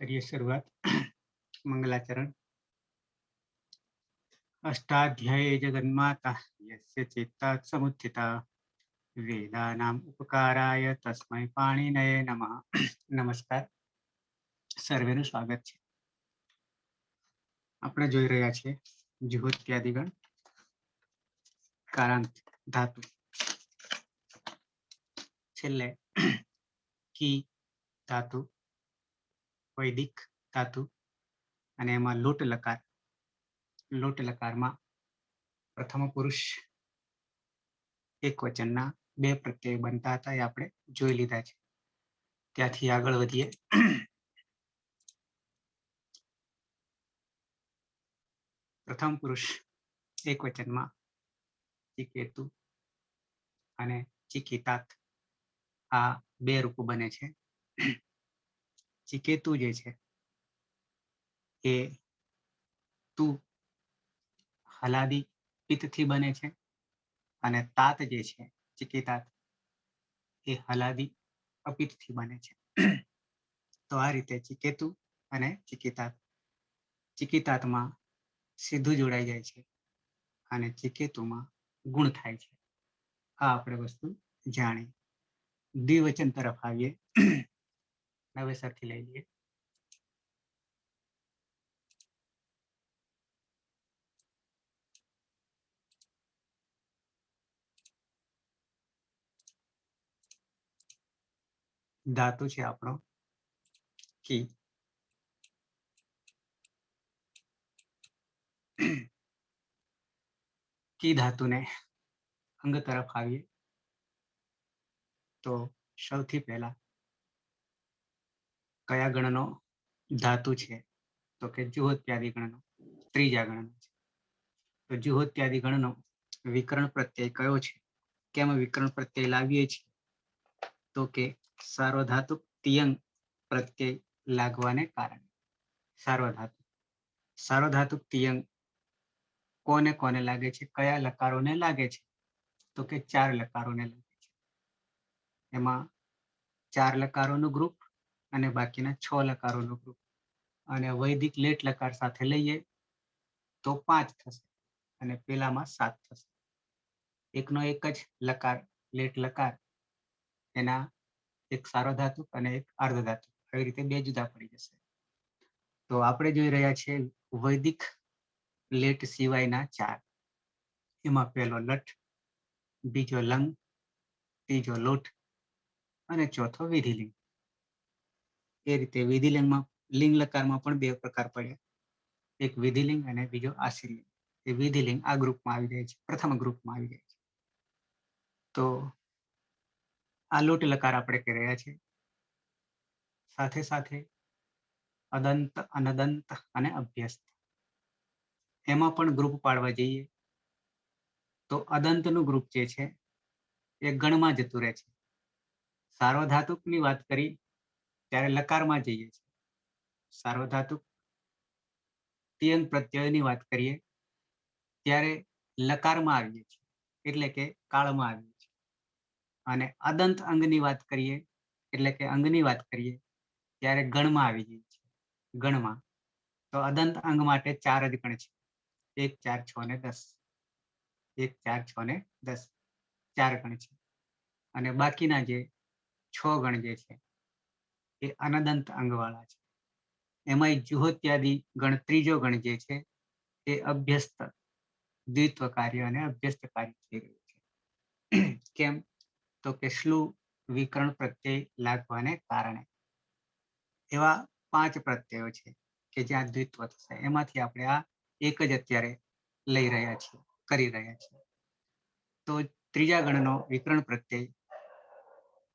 करिए शुरुआत। मंगलाचरण। अष्टाध्यायी जगन्माता यस्य चित्तात् समुत्थिता वेदानाम् उपकाराय तस्मै पाणिनये नमः। नमस्कार, સર્વેનું સ્વાગત છે. આપણે જોઈ રહ્યા છીએ જુહોત્યાદિગણ કારાંત ધાતુ, છેલ્લે કી ધાતુ, વૈદિક ધાતુ અને એમાં લોટ લકાર. લોટ લકારમાં પ્રથમ પુરુષ એક વચનના બે પ્રત્યય બનતા હતા એ આપણે જોઈ લીધા છે. ત્યાંથી આગળ વધીએ. પ્રથમ પુરુષ એક વચનમાં ચિકેતુ અને ચિકિતાત આ બે રૂપો બને છે. ચિકેતુ જે છે એ તુ હલાદી પિત્તથી બને છે અને તાત જે છે ચિકિતાત એ હલાદી અપિત્તથી બને છે. તો આ રીતે ચિકેતુ અને ચિકિતાત. ચિકિતાતમાં સીધું જોડાઈ જાય છે અને ચિકેતુમાં ગુણ થાય છે. આ આપણે વસ્તુ જાણી. દ્વિવચન તરફ આવીએ. નવેસરથી લઈ લઈએ. ધાતુ છે આપણો કી. કી ધાતુને અંગ તરફ આવીએ તો સૌથી પહેલા કયા ગણનો ધાતુ છે તો કે જુહોત્યાદિ ગણનો, ત્રીજા ગણનો છે. તો જુહોત્યાદિ ગણનો વિકરણ પ્રત્યય કયો છે? કેમ વિકરણ પ્રત્યય લાવીએ છીએ? તો કે સાર્વધાતુક તિયંગ પ્રત્યય લાગવાને કારણે. સાર્વધાતુક સાર્વધાતુક તિયંગ કોને કોને લાગે છે? કયા લકારોને લાગે છે? તો કે 4 લકારોને લાગે છે. એમાં 4 લકારોનું ગ્રુપ અને બાકીના 6 લકારોનું ગ્રુપ. અને વૈદિક લેટ લકાર સાથે લઈએ તો 5 થશે અને પેલામાં 7 થશે. એકનો એક જ લકાર લેટ લકાર, એના એક સાર્વધાતુક અને એક અર્ધધાતુક, આવી રીતે બે જુદા પડી જશે. તો આપણે જોઈ રહ્યા છીએ વૈદિક લેટ સિવાયના 4. એમાં પહેલો લટ, બીજો લંગ, ત્રીજો લોટ અને ચોથો વિધિલિંગ. એ રીતે વિધિલિંગમાં લિંગ લકારમાં પણ બે પ્રકાર પડ્યા, એક વિધિલિંગ અને બીજો આશીલિંગ. એ વિધિલિંગ આ ગ્રુપમાં આવી જાય છે, પ્રથમ ગ્રુપમાં આવી જાય છે. તો આ લોટ લકાર આપણે કરી રહ્યા છીએ. સાથે સાથે અદંત, અનદંત અને અભ્યસ્ત, એમાં પણ ગ્રુપ પાડવા જઈએ તો અદંતનું ગ્રુપ જે છે એ ગણમાં જતું રહે છે. સાર્વધાતુકની વાત કરી ત્યારે લકારમાં જઈએ છીએ. સાર્વધાતુક તિયંગ પ્રત્યયની વાત કરીએ ત્યારે લકારમાં આવીએ છીએ, એટલે કે કાળમાં આવીએ છીએ. અને અદંત અંગની વાત કરીએ એટલે કે અંગની વાત કરીએ ત્યારે ગણમાં આવી જઈએ છીએ. ગણમાં તો અદંત અંગ માટે 4 જ ગણ છે, 1, 4, 6 ને 10. 1, 4, 6 ને 10 4 ગણ છે. અને બાકીના જે 6 ગણ જે છે એ અનદંત અંગવાળા છે. એમાં જુહોત્યાદિ ગણ, ત્રીજો ગણ જે છે એ અભ્યસ્ત, દ્વિત્વ કાર્ય અને અભ્યસ્ત કાર્ય થઈ રહ્યું છે. કેમ? તો કે શ્લુ વિકરણ પ્રત્યય લાગવાને કારણે. એવા 5 પ્રત્યયો છે કે જ્યાં દ્વિત્વ થશે. એમાંથી આપણે આ એક જ અત્યારે લઈ રહ્યા છીએ, કરી રહ્યા છીએ. તો ત્રીજા ગણનો વિકરણ પ્રત્યય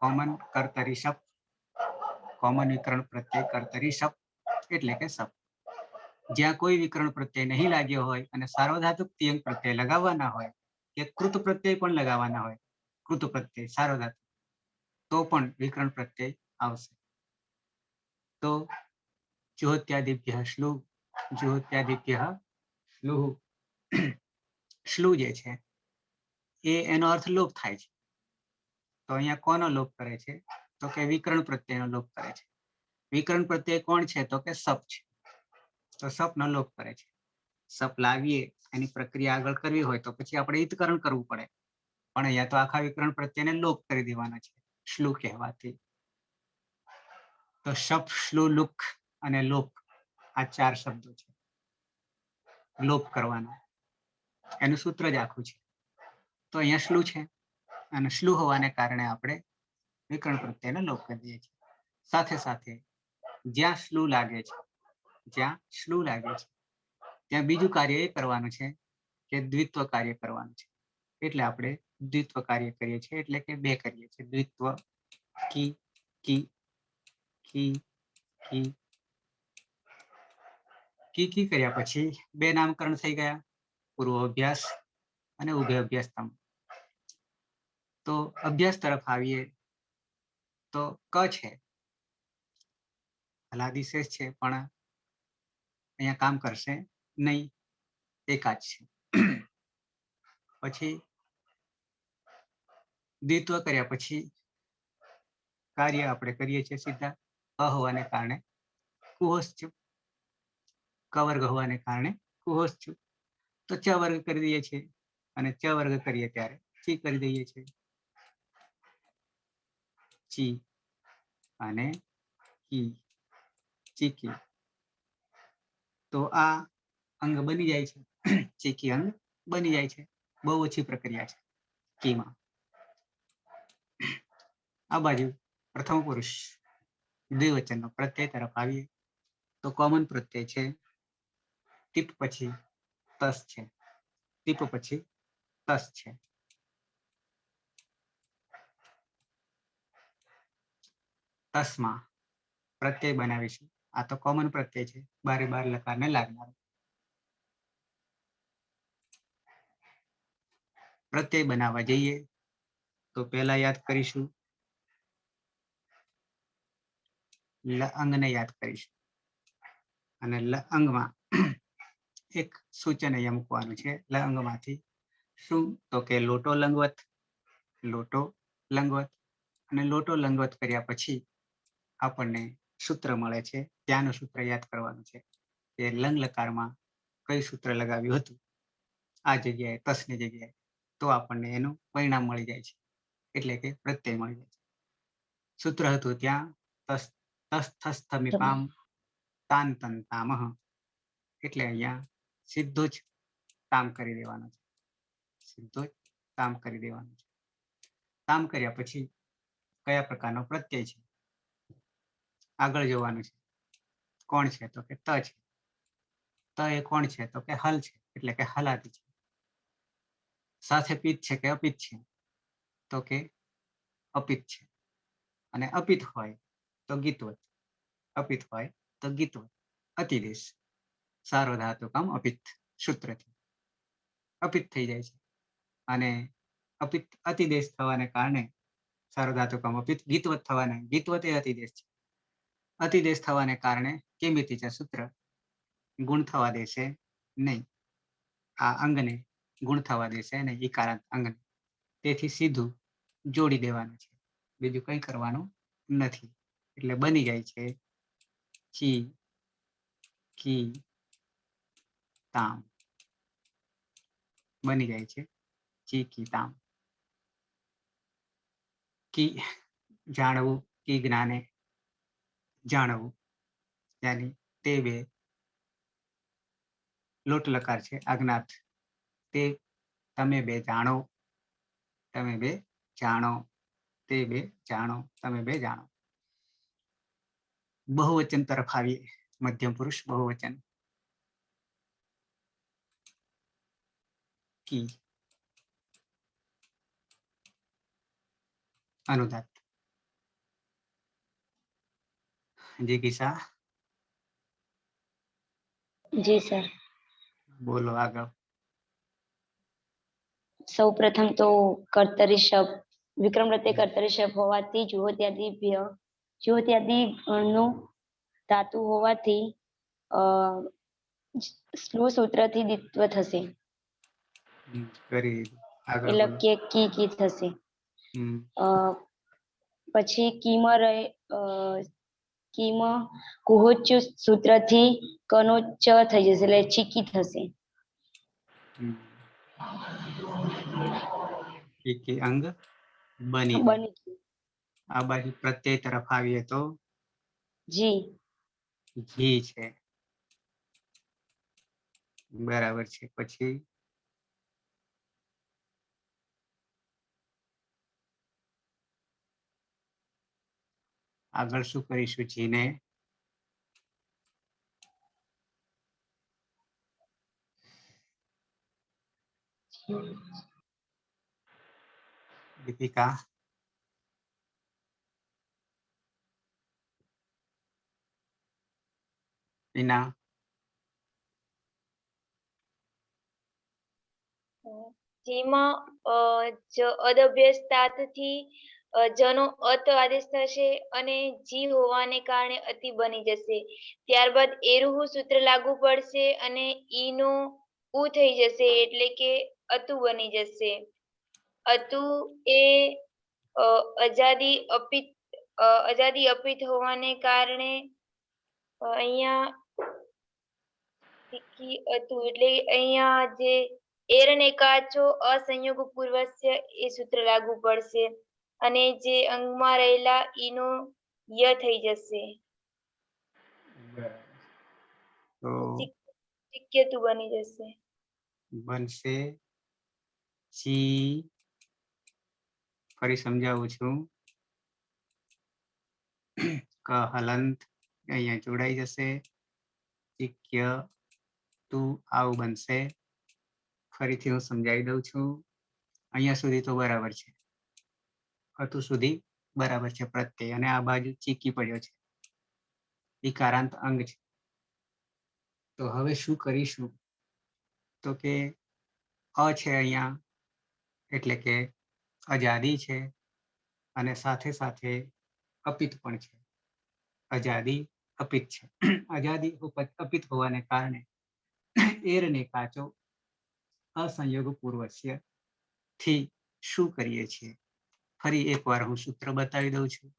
કોમન કર્તરી સપ, કોમન વિકરણ પ્રત્યય કર્તરી સપ એટલે કે સપ. જ્યાં કોઈ વિકરણ પ્રત્યય નહીં લાગ્યો હોય અને સાર્વધાતુક તિયંગ પ્રત્યય લગાવવાના હોય કે કૃત પ્રત્યય પણ લગાવવાના હોય, કૃત પ્રત્યય સાર્વધાતુક, તો પણ વિકરણ પ્રત્યય આવશે. તો જુહોત્યાદિભ્યઃ શ્લુ, જુહોત્યાદિભ્યઃ શ્લુઃ. શ્લુ જે છે એનો અર્થ લોપ થાય છે. તો અહીંયા કોનો લોપ કરે છે? તો કે વિકરણ પ્રત્યયનો લોપ કરે છે. વિકરણ પ્રત્યય કોણ છે તો કે સપ છે. તો સપનો લોપ કરે છે. સપ લાવીએ એની પ્રક્રિયા આગળ કરવી હોય તો પછી આપણે ઈતકરણ કરવું પડે, પણ અહીંયા તો આખા વિકરણ પ્રત્યયને લોપ કરી દેવાના છે શ્લુ કહેવાથી. તો શપ, શ્લુ, લુક અને લોપ આ 4 શબ્દો છે. લોપ કરવાનો એનું સૂત્ર જ આખું છે. તો અહીંયા શ્લુ છે અને શ્લુ હોવાને કારણે આપણે વિકરણ પ્રત્યયને લોપ કરી દઈએ છીએ. સાથે સાથે જ્યાં શ્લુ લાગે છે, જ્યાં શ્લુ લાગે છે ત્યાં બીજું કાર્ય એ કરવાનું છે કે દ્વિત્વ કાર્ય કરવાનું છે. એટલે આપણે દ્વિત્વ કાર્ય કરીએ છીએ, એટલે કે 2 કરીએ છીએ. દ્વિત્વ કી કી કી કી કી કી કર્યા પછી 2 નામકરણ થઈ ગયા, પૂર્વ અભ્યાસ અને ઉભય અભ્યાસ તમ. તો અભ્યાસ તરફ આવીએ તો ક છે, હલાદિશેષ છે પણ અહીંયા કામ કરશે નહીં, એકાદ છે. પછી દ્વિત્વ કર્યા પછી કાર્ય આપણે કરીએ છીએ સીધા અ હોવાને કારણે કુહોસ છું, ક વર્ગ હોવાને કારણે કુહોસ છું. તો ચ વર્ગ કરી દઈએ છીએ અને ચ વર્ગ કરીએ ત્યારે ચી કરી દઈએ છીએ. ચી અને કી, ચીકી. તો આ અંગ બની જાય છે, ચીકી અંગ બની જાય છે. બહુ ઓછી પ્રક્રિયા છે કીમાં. આ બાજુ પ્રથમ પુરુષ દ્વિવચનનો પ્રત્યય તરફ આવીએ તો કોમન પ્રત્યય છે. ટીપ પછી તસ છે, ટીપ પછી તસ છે. તસમાં પ્રત્યય બનાવીશું. આ તો કોમન પ્રત્યય છે, બારે બાર લકારને લાગનાર. પ્રત્યય બનાવવા જઈએ તો પહેલા યાદ કરીશું લ અંગને યાદ કરીશું. અને લ અંગમાં એક સૂચન અહીંયા મૂકવાનું છે. લ અંગમાંથી શું તો કે લોટો લંગવત, લોટો લંગવત. અને લોટો લંગવત કર્યા પછી આપણને સૂત્ર મળે છે. ત્યાંનું સૂત્ર યાદ કરવાનું છે કે લંગ લકારમાં કઈ સૂત્ર લગાવ્યું હતું આ જગ્યાએ, તસની જગ્યાએ, તો આપણને એનું પરિણામ મળી જાય છે, એટલે કે પ્રત્યય મળી જાય છે. સૂત્ર હતું ત્યાં તસ તસ થસ થમિપામ તાન તન તામહ, એટલે અહીંયા સીધું જ તામ કરી દેવાનું છે, સીધું જ તામ કરી દેવાનું છે. તામ કર્યા પછી કયા પ્રકારનો પ્રત્યય છે આગળ જોવાનું છે. કોણ છે તો કે ત છે. ત એ કોણ છે તો કે હલ છે, એટલે કે હલાદી છે. સાથે પિત છે કે અપિત છે તો કે અપિત છે. અને અપિત હોય તો ગીતવત, અપિત હોય તો ગીતવત. અતિદેશ સાર્વધાતુકમ અપિત સૂત્રથી અપિત થઈ જાય છે. અને અપિત અતિદેશ થવાને કારણે સાર્વધાતુકમ અપિત ગીતવત થવાને, ગીતવત એ અતિદેશ છે. અતિદેશ થવાને કારણે કિમિતિ છે સૂત્ર ગુણ થવા દેશે નહીં. આ અંગને ગુણ થવા દેશે નહીં, ઈકારાંત અંગને. તેથી સીધું જોડી દેવાનું છે, બીજું કંઈ કરવાનું નથી. એટલે બની જાય છે ચી કી તામ. બની જાય છે ચી કી તામ. કી જાણવું, કી જ્ઞાને જાણવું, યાની તે 2 લોટ લકાર છે અજ્ઞાત. તે તમે 2 જાણો, તમે 2 જાણો, તે 2 જાણો, તમે 2 જાણો. બહુવચન તરફ આવીએ. મધ્યમ પુરુષ બહુવચન. કી અનુદાત. જી કિસ્સા જી સર. બોલો આગળ. સૌ પ્રથમ તો કર્તરી શબ્દ, વિક્રમ પ્રત્યય કર્તરી શબ્દ હોવાથી જુહોત્યાદિ ગણનું ધાતુ હોવાથી સ્લો સૂત્રથી દ્વિત્વ થશે. કરી આગળ એટલે બોલો. કે કી કી થશે. પછી કીમાં રહે કીમાં કુહોચ્ય સૂત્રથી કનો ચ થઈ જશે એટલે ચીકી થશે. ચીકી અંગ બની જાય. બની ગયું. આ બાજુ પ્રત્યય તરફ આવીએ તો જી ઘી છે. બરાબર છે. પછી આગળ શું કરીશું? જીને દીપિકા ટીના જેમાં અદભ્યસ્ત તાતથી જનો અત આદેશ થશે અને જી હોવાને કારણે અતિ બની જશે. ત્યારબાદ એરુહુ સૂત્ર લાગુ પડશે અને ઈ નો ઉ થઈ જશે એટલે કે અતુ બની જશે. અતુ એ અજાદી અપિત હોવાને કારણે અહીંયા હતું એટલે અહીંયા જે એર ને કાચો અસંયોગ પૂર્વસ્ય એ સૂત્ર લાગુ પડશે અને જે અંગમાં રહેલા ઈનો ય થઈ જશે. તો ચિક્યતું બની જશે. બનશે ચી. ફરી સમજાવું છું. હલંત અહીંયા જોડાઈ જશે. ચિક્ય તું આવું બનશે. ફરીથી હું સમજાવી દઉં છું. અહીંયા સુધી તો બરાબર છે. હતું સુધી બરાબર છે પ્રત્યય, અને આ બાજુ ચીકી પડ્યો છે. ઇકારાંત અંગ છે. તો હવે શું કરીશું? તો કે અ છે અહીંયા એટલે કે આઝાદી છે, અને સાથે સાથે અપિત પણ છે. આઝાદી અપિત છે. આઝાદી અપિત હોવાને કારણે એર ને કાચો અસંયોગ પૂર્વસ્ય થી શું કરીએ છીએ? ફરી એકવાર હું સૂત્ર બતાવી દઉં છું.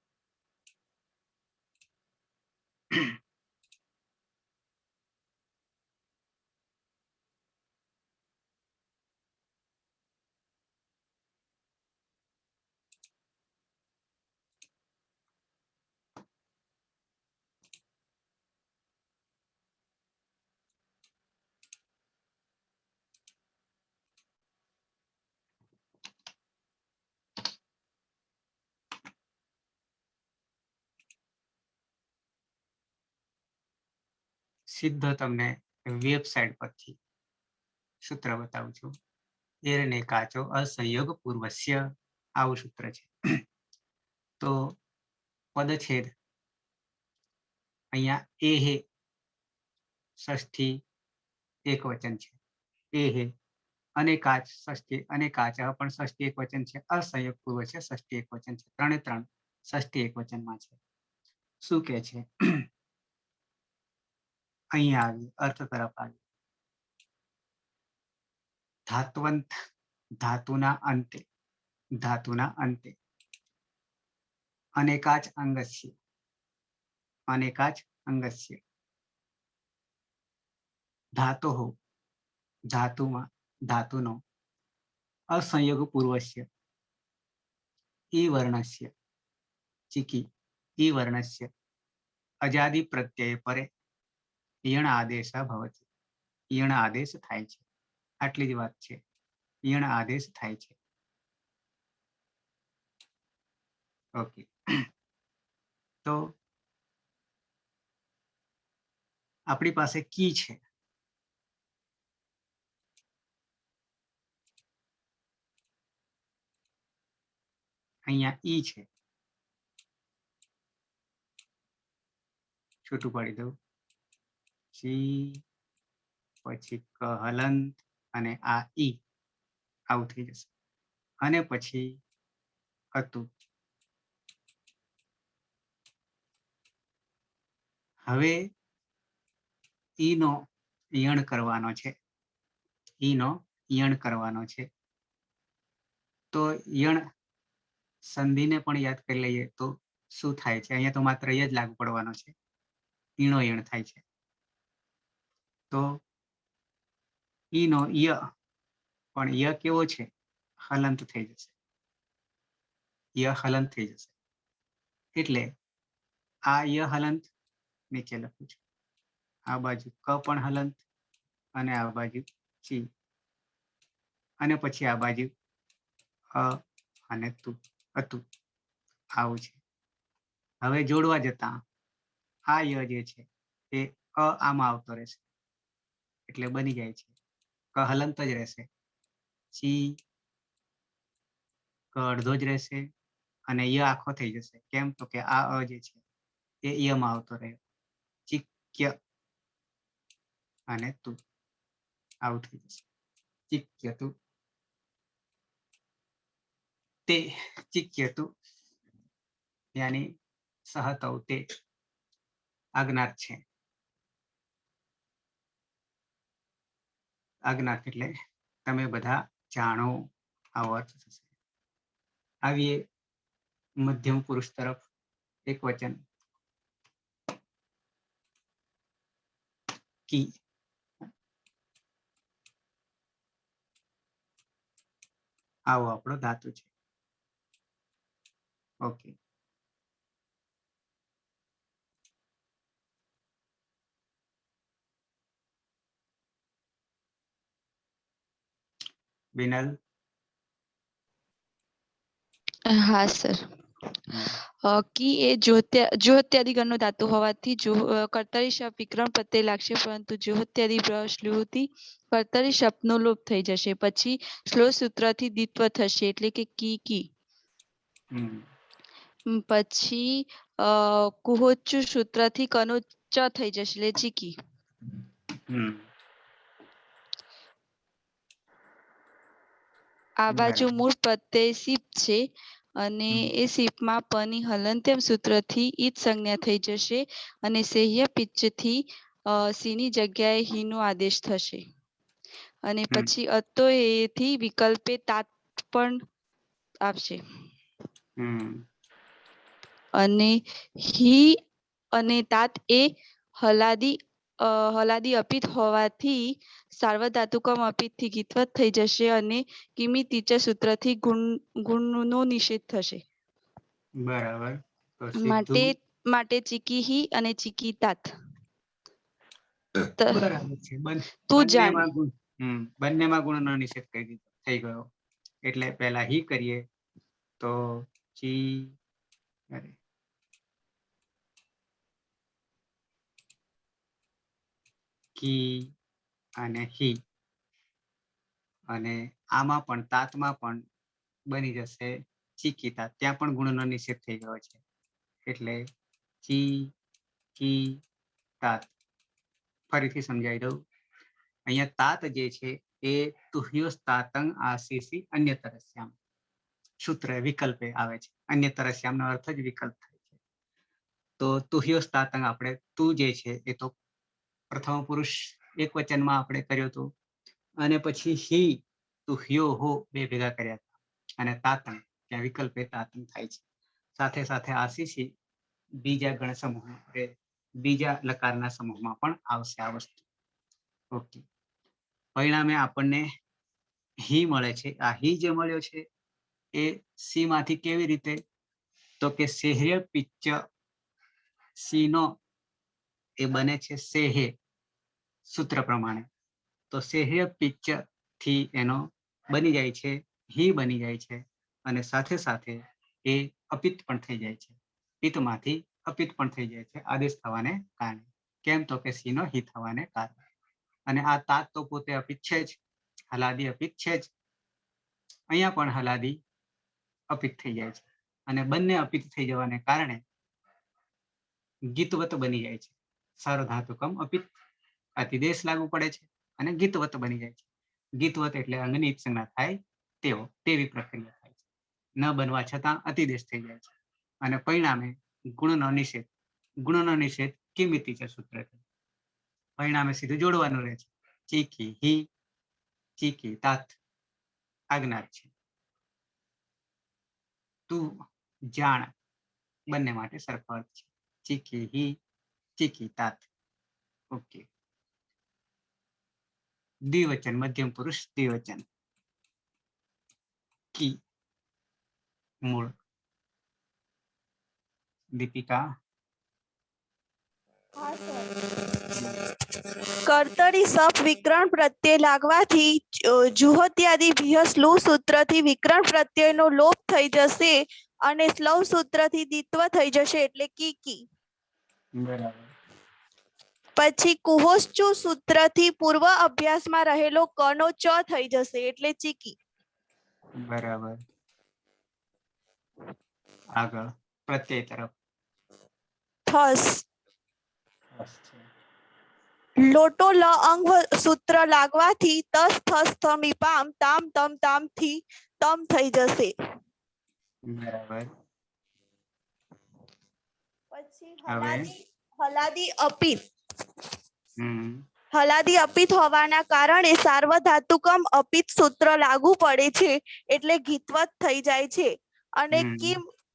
સીધો તમને વેબસાઇટ પરથી સૂત્ર બતાવું છું. એર ને કાચો અસંયોગ પૂર્વસ્ય આવું સૂત્ર છે. તો પદછેદ અહીંયા એ હે ષષ્ઠી એક વચન છે. એ હે અને કાચ ષષ્ઠી અને કાચ પણ ષષ્ઠી એક વચન છે. અસંયોગ પૂર્વ છે ષષ્ઠી એક વચન છે. ત્રણે ત્રણ ષષ્ઠી એક વચનમાં છે. શું કે છે? અહીંયા આવી અર્થ તરફ આવી. ધાત્વંત ધાતુના અંતે અનેકાચ અંગસ્ય ધાતુનો અસંયોગ પૂર્વસ્ય ઈ વર્ણસ્ય ચીકી ઈ વર્ણસ્ય અજાદી પ્રત્યય પરે યણ આદેશ ભવતિ. યણ આદેશ થાય છે. આટલી જ વાત છે. યણ આદેશ થાય છે. ઓકે. તો આપણી પાસે કી છે. અહીંયા ઈ છે. છૂટું પાડી દઉં. પછી હલંત અને આ ઈ આવું થઈ જશે. અને પછી હતું. હવે ઈનો યણ કરવાનો છે. ઈનો યણ કરવાનો છે. તો યણ સંધિને પણ યાદ કરી લઈએ તો શું થાય છે? અહીંયા તો માત્ર ય જ લાગુ પડવાનો છે. ઈણો ઈણ થાય છે. તો ઈનો ય, પણ ય કેવો છે? હલંત થઈ જશે. ય હલંત થઈ જશે. એટલે આ ય હલંત નીચે લખું છું. આ બાજુ ક પણ હલંત અને આ બાજુ ચી, અને પછી આ બાજુ અ અને તું, હતું. આવું છે. હવે જોડવા જતા આ ય જે છે એ આમાં આવતો રહેશે, એટલે બની જાય છે ક હલંત જ રહેશે. ચી ક અડધો જ રહેશે અને ય આખો થઈ જશે. કેમ? તો કે આ અ જે છે એ યમાં આવતો રહ્યો. ચિક્ય અને તું, આવું થઈ જશે. ચિક્ય તું તે, ચિક્ય તું યાની સહતૌ તે અજ્ઞાત છે. અજ્ઞાત એટલે તમે બધા જાણો, આવો અર્થ થશે. આવીએ મધ્યમ પુરુષ તરફ. એક વચન કી. આવો આપણો ધાતુ છે. ઓકે. બિનલ. હા સર. કી એ જ્યોત્યાદિ ગણનો ધાતુ હોવાથી કર્તરી શબ્દ વિક્રમ પ્રત્યય લાગશે, પરંતુ જ્યોત્યાદિ શ્લુતિ કર્તરી શબ્દનો લોપ થઈ જશે. પછી શ્લોક સૂત્રથી દ્વિત્વ થશે, એટલે કે કી કી. પછી કુહોચ્ચુ સૂત્રથી કનો ચ થઈ જશે, એટલે ચીકી. આ બાજુ મૂળ પ્રત્યય સીપ છે અને એ સીપમાં પની હલંત્યમ સૂત્રથી ઈદ સંજ્ઞા થઈ જશે અને સેહ્ય પિચ્ચથી સીની જગ્યાએ હીનો આદેશ થશે. અને પછી અત્તો એથી વિકલ્પે તાત પણ આવશે. અને હી અને તાત એ હલાદી અપિત હોવાથી સાર્વધાતુકમ અપિતથી ગીતવત થઈ જશે અને કિમી તીચ સૂત્રથી ગુણનો નિષેધ થશે. બરાબર. તો સીધું માટે ચીકી હી અને ચીકી તાત. બરાબર છે. તું જાણ. બંનેમાં ગુણનો નિષેધ થઈ ગયો. એટલે પહેલા હી કરીએ તો ચી, કી અને હી, અને આમાં પણ તાતમાં પણ બની જશે ચીકી તાત. ત્યાં પણ ગુણનો નિષેધ થઈ ગયો છે. એટલે ચી કી તાત. ફરીથી સમજાવી દઉં. અહીંયા તાત જે છે એ તુહ્યોસ્તાતંગ આશીષી અન્યતરસ્યામ સૂત્ર વિકલ્પે આવે છે. અન્યતરસ્યામનો અર્થ જ વિકલ્પ થાય છે. તો તુહ્યોસ્તાતંગ આપણે તું જે છે એ તો પ્રથમ પુરુષ એક વચનમાં આપણે કર્યો હતો, અને પછી હી તુહ્યો હો બે ભેગા કર્યા હતા, અને તાતંગ ત્યાં વિકલ્પે તાતંગ થાય છે. સાથે સાથે આશીષી બીજા ગણ સમૂહમાં, બીજા લકારના સમૂહમાં પણ આવશે આ વસ્તુ. ઓકે. પરિણામે આપણને હી મળે છે. આ હી જે મળ્યો છે એ સી માંથી કેવી રીતે? તો કે સેહ્ય પિચ્ચ સીનો એ બને છે સેહે સૂત્ર પ્રમાણે. તો સેહ્ય પિચ્ચ થી એનો બની જાય છે હી બની જાય છે, અને સાથે સાથે એ અપિત પણ થઈ જાય છે. પિત્તમાંથી અપિત પણ થઈ જાય છે આદેશ થવાને કારણે. કેમ? તો કે સીનો હી થવાને કારણે. અને આ તાત તો પોતે અપિત છે જ, હલાદી અપિત છે જ. અહીંયા પણ હલાદી અપિત થઈ જાય છે, અને બંને અપિત થઈ જવાને કારણે ગીતવત બની જાય છે. સાર્વધાતુકમ અપિત અતિદેશ લાગુ પડે છે અને ગીતવત બની જાય છે. ગીતવત એટલે અંગની સંજ્ઞા થાય તેવી પ્રક્રિયા થાય છે. ન બનવા છતાં અતિદેશ થઈ જાય છે, અને પરિણામે ગુણનો નિષેધ કિમિતી છે સૂત્રથી. પરિણામે સીધું જોડવાનું રહે છે. ચીકી હી, ચીકી તાત અજ્ઞાત છે. તું જાણ. બંને માટે સરખો અર્થ છે. ચીકી હી, ચીકી તાત. ઓકે. દ્વિવચન, મધ્યમ પુરુષ દ્વિવચન. કી મૂળ. દીપિકા. કર્તરી સપ વિકરણ પ્રત્યય લાગવાથી જુહોત્યાદિ ભ્ય શ્લુ સૂત્રથી વિકરણ પ્રત્યયનો લોપ થઈ જશે અને સ્લવ સૂત્રથી દ્વિત્વ થઈ જશે એટલે કીકી. બરાબર. પછી કુહોશ્ચુ સૂત્રથી પૂર્વ અભ્યાસમાં રહેલો કનો ચ થઈ જશે એટલે ચીકી. બરાબર. આગળ પ્રત્યય તરફ. થસ. બસ છે. લોટો લ અંગ સૂત્ર લાગવાથી તસ થસ થમી પામ તામ તમ તામ થી તમ થઈ જશે. બરાબર. પછી હવે? હલાદી અપિત. હમ. હલાદી અપિત હોવાના કારણે સાર્વધાતુકમ અપિત સૂત્ર લાગુ પડે છે એટલે ઘિતવત થઈ જાય છે અને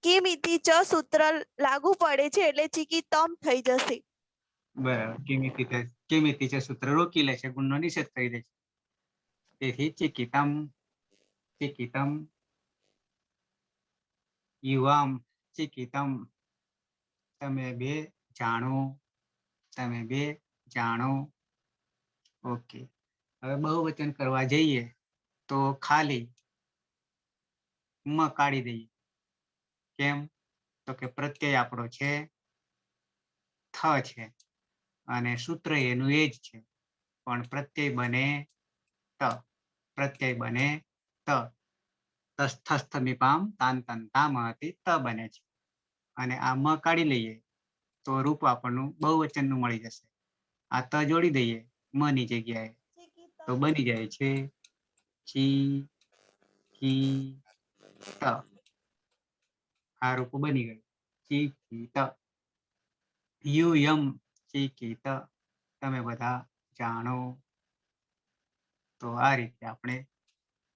કિમ ઇતિ ચ સૂત્ર લાગુ પડે છે એટલે ચીકી તમ થઈ જશે. બરાબર. કિમિતિ છે સૂત્ર રોકી લે છે, ગુણનો નિષેધ કરી દે છે. તેથી ચિકિતમ, ચિકિતમ. યુવામ, ચિકિતમ. તમે બે જાણો, તમે બે જાણો. ઓકે. હવે બહુવચન કરવા જઈએ તો ખાલી મ કાઢી દઈએ. કેમ? તો કે પ્રત્યય આપણો છે થ છે અને સૂત્ર એનું એ જ છે, પણ પ્રત્યય બને ત. પ્રત્યય બને ત. તસ્થસ્થમિપામ તાન તન તામહતિ ત બને છે. અને આ મ કાઢી લઈએ તો રૂપ આપણનું બહુવચનનું મળી જશે. આ ત જોડી દઈએ મ ની જગ્યાએ તો બની જાય છે ચી કી ત. આ રૂપ બની ગયું ચી કી ત. યુ યમ ચિકિત. તમે બધા જાણો. તો આ રીતે આપણે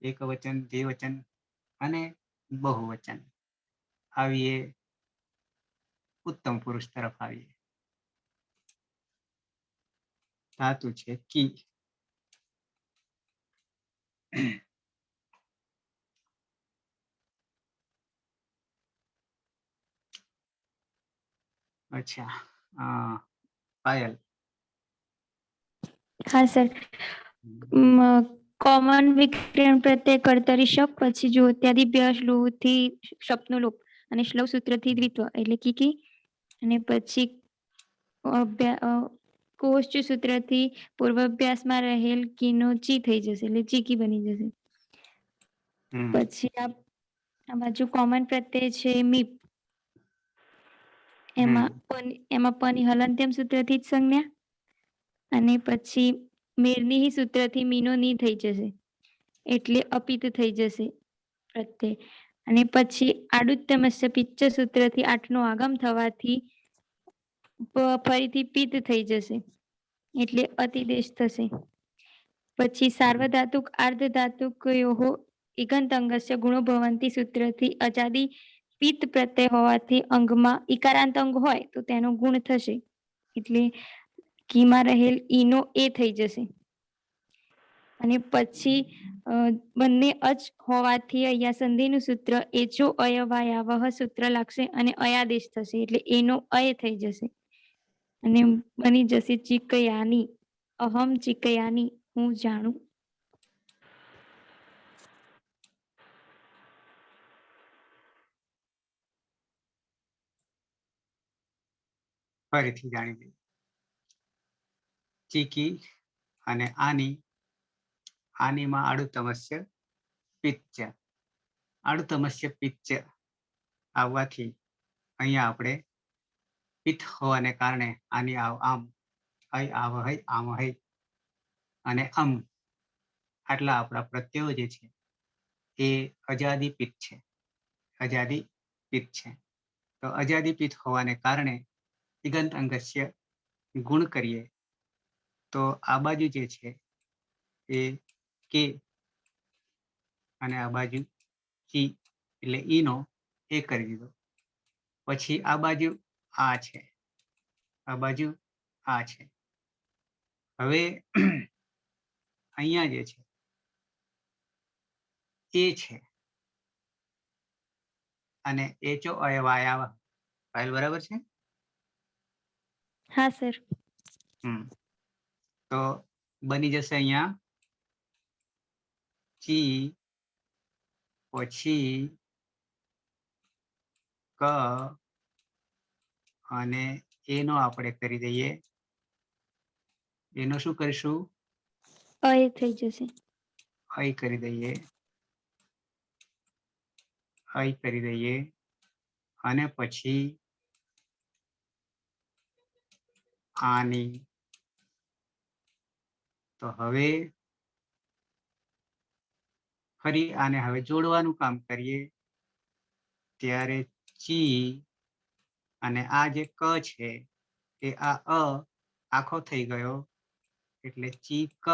એકવચન, દ્વિવચન અને બહુવચન આવીએ ઉત્તમ પુરુષ તરફ આવીએ. ધાતુ છે કી. અચ્છા. પાયલ. હા સર. કોમન વિકરણ પ્રત્યય કર્તરી શપ પછી જો ત્યાદી શ્લુથી શપનો લોપ અને શ્લવ સૂત્રથી દ્વિત્વ એટલે કીકી અને પછી કોષ્ચ સૂત્રથી પૂર્વાભ્યાસમાં રહેલ કીનો ચી થઈ જશે એટલે ચીકી બની જશે. પછી આ બાજુ કોમન પ્રત્યય છે મીપ. એમાં પની હલંત્યમ સૂત્રથી જ સંજ્ઞા અને પછી મેરની સૂત્રથી મીનો ની થઈ જશે એટલે અપિત થઈ જશે પ્રત્યય. અને પછી આડુત્તમસ્ય પિચ્ચ સૂત્રથી આઠનો આગમ થવાથી ફરીથી પિત્ત થઈ જશે એટલે અતિદેશ થશે. પછી સાર્વધાતુક અર્ધધાતુકયોહો ઇગંત અંગસ્ય ગુણો ભવંતી સૂત્રથી અજાદી પિત્ત પ્રત્યય હોવાથી અંગમાં ઇકારાંત અંગ હોય તો તેનો ગુણ થશે એટલે કીમાં રહેલ ઈનો એ થઈ જશે. અને પછી બંને અચ હોવાથી અહીંયા સંધિનું સૂત્ર એચો અયવાયાવહ સૂત્ર લાગશે અને અયાદેશ થશે એટલે એનો અય થઈ જશે અને બની જશે ચીકયાની. અહમ ચીકયાની, હું જાણું. ફરીથી જાણી લઈએ. ચીકી અને આનીમાં આડુતમસ્ય પિચ્ચ. આડુતમસ્ય પિચ્ચ આવવાથી અહીંયા આપણે પિત્ત હોવાને કારણે આની આમ હૈ આવહૈ આમહૈ અને આટલા આપણા પ્રત્યયો જે છે એ અજાદી પિત્ત છે. અજાદી પિત્ત છે. તો અજાદી પિત્ત હોવાને કારણે ઇગંત અંગસ્ય ગુણ કરીએ તો આ બાજુ જે છે એ કે અને આ બાજુ ચી એટલે ઈનો એ કરી દીધો પછી આ બાજુ આ છે, આ બાજુ આ છે. હવે અહીંયા જે છે એ છે અને એચો અયવાયા ફાઇલ બરાબર છે. હા સર. તો બની જશે અહીંયા ચી પછી ક અને એનો આપણે કરી દઈએ, એનો શું કરીશું, અય થઈ જશે. અય કરી દઈએ, અય કરી દઈએ અને પછી આની. તો હવે ફરી આને હવે જોડવાનું કામ કરીએ ત્યારે ચી અને આ જે ક છે એ આ અ આખો થઈ ગયો એટલે ચી ક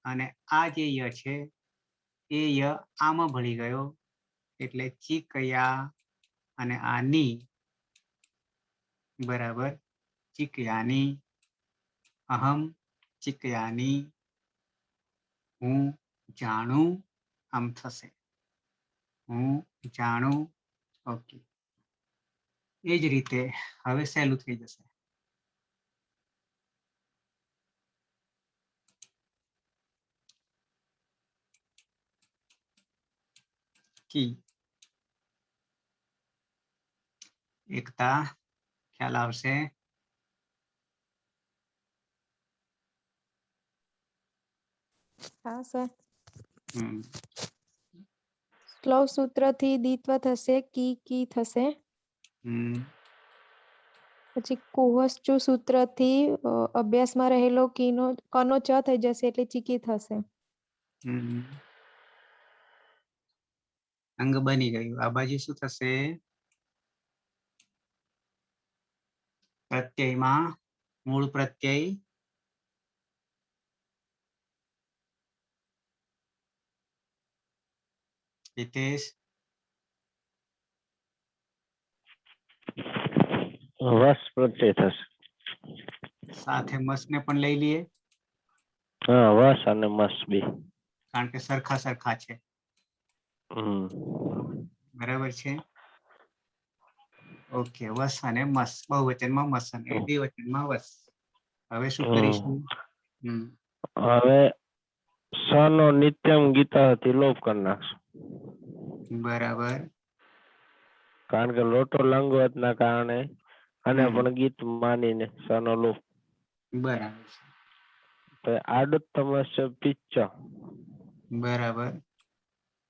અને આ જે ય છે એ ય આમાં ભળી ગયો એટલે ચીકયા અને આ ની બરાબર ચીકયાની. અહમ ચીકયાની, હું જાણું આમ થશે, હું જાણું. ઓકે, એ જ રીતે હવે સહેલું થઈ જશે. કી એકતા ખ્યાલ આવશે. હા સર. હમ શ્લોક સૂત્રથી દ્વિત્વ થશે, કી થશે. હમ પછી કુવસ્ચુ સૂત્રથી અભ્યાસમાં રહેલો કનો ચ થઈ જશે એટલે ચીકી થશે. અંગ બની ગયું. આ બાજુ શું થશે, પ્રત્યયમાં મૂળ પ્રત્યય હિતેશ વસ પ્રત્યય થશે. સાથે મસ ને પણ લઈ લઈએ હા, વસ અને મસ બે, કારણ કે સરખા સરખા છે. બરાબર છે. ઓકે, વસ અને મસ, બહુવચનમાં મસ અને દ્વિવચનમાં વસ. હવે શું કરીશું, હવે સ નો નિત્યમ ગીતાથી લોપ કરી નાખશું. બરાબર, કારણ કે લોટો લંગવત ના કારણે અને પણ ગીત માનીને સ નો લોપ. બરાબર છે. તો આડુત્તમસ્ય પિચ્ચ, બરાબર,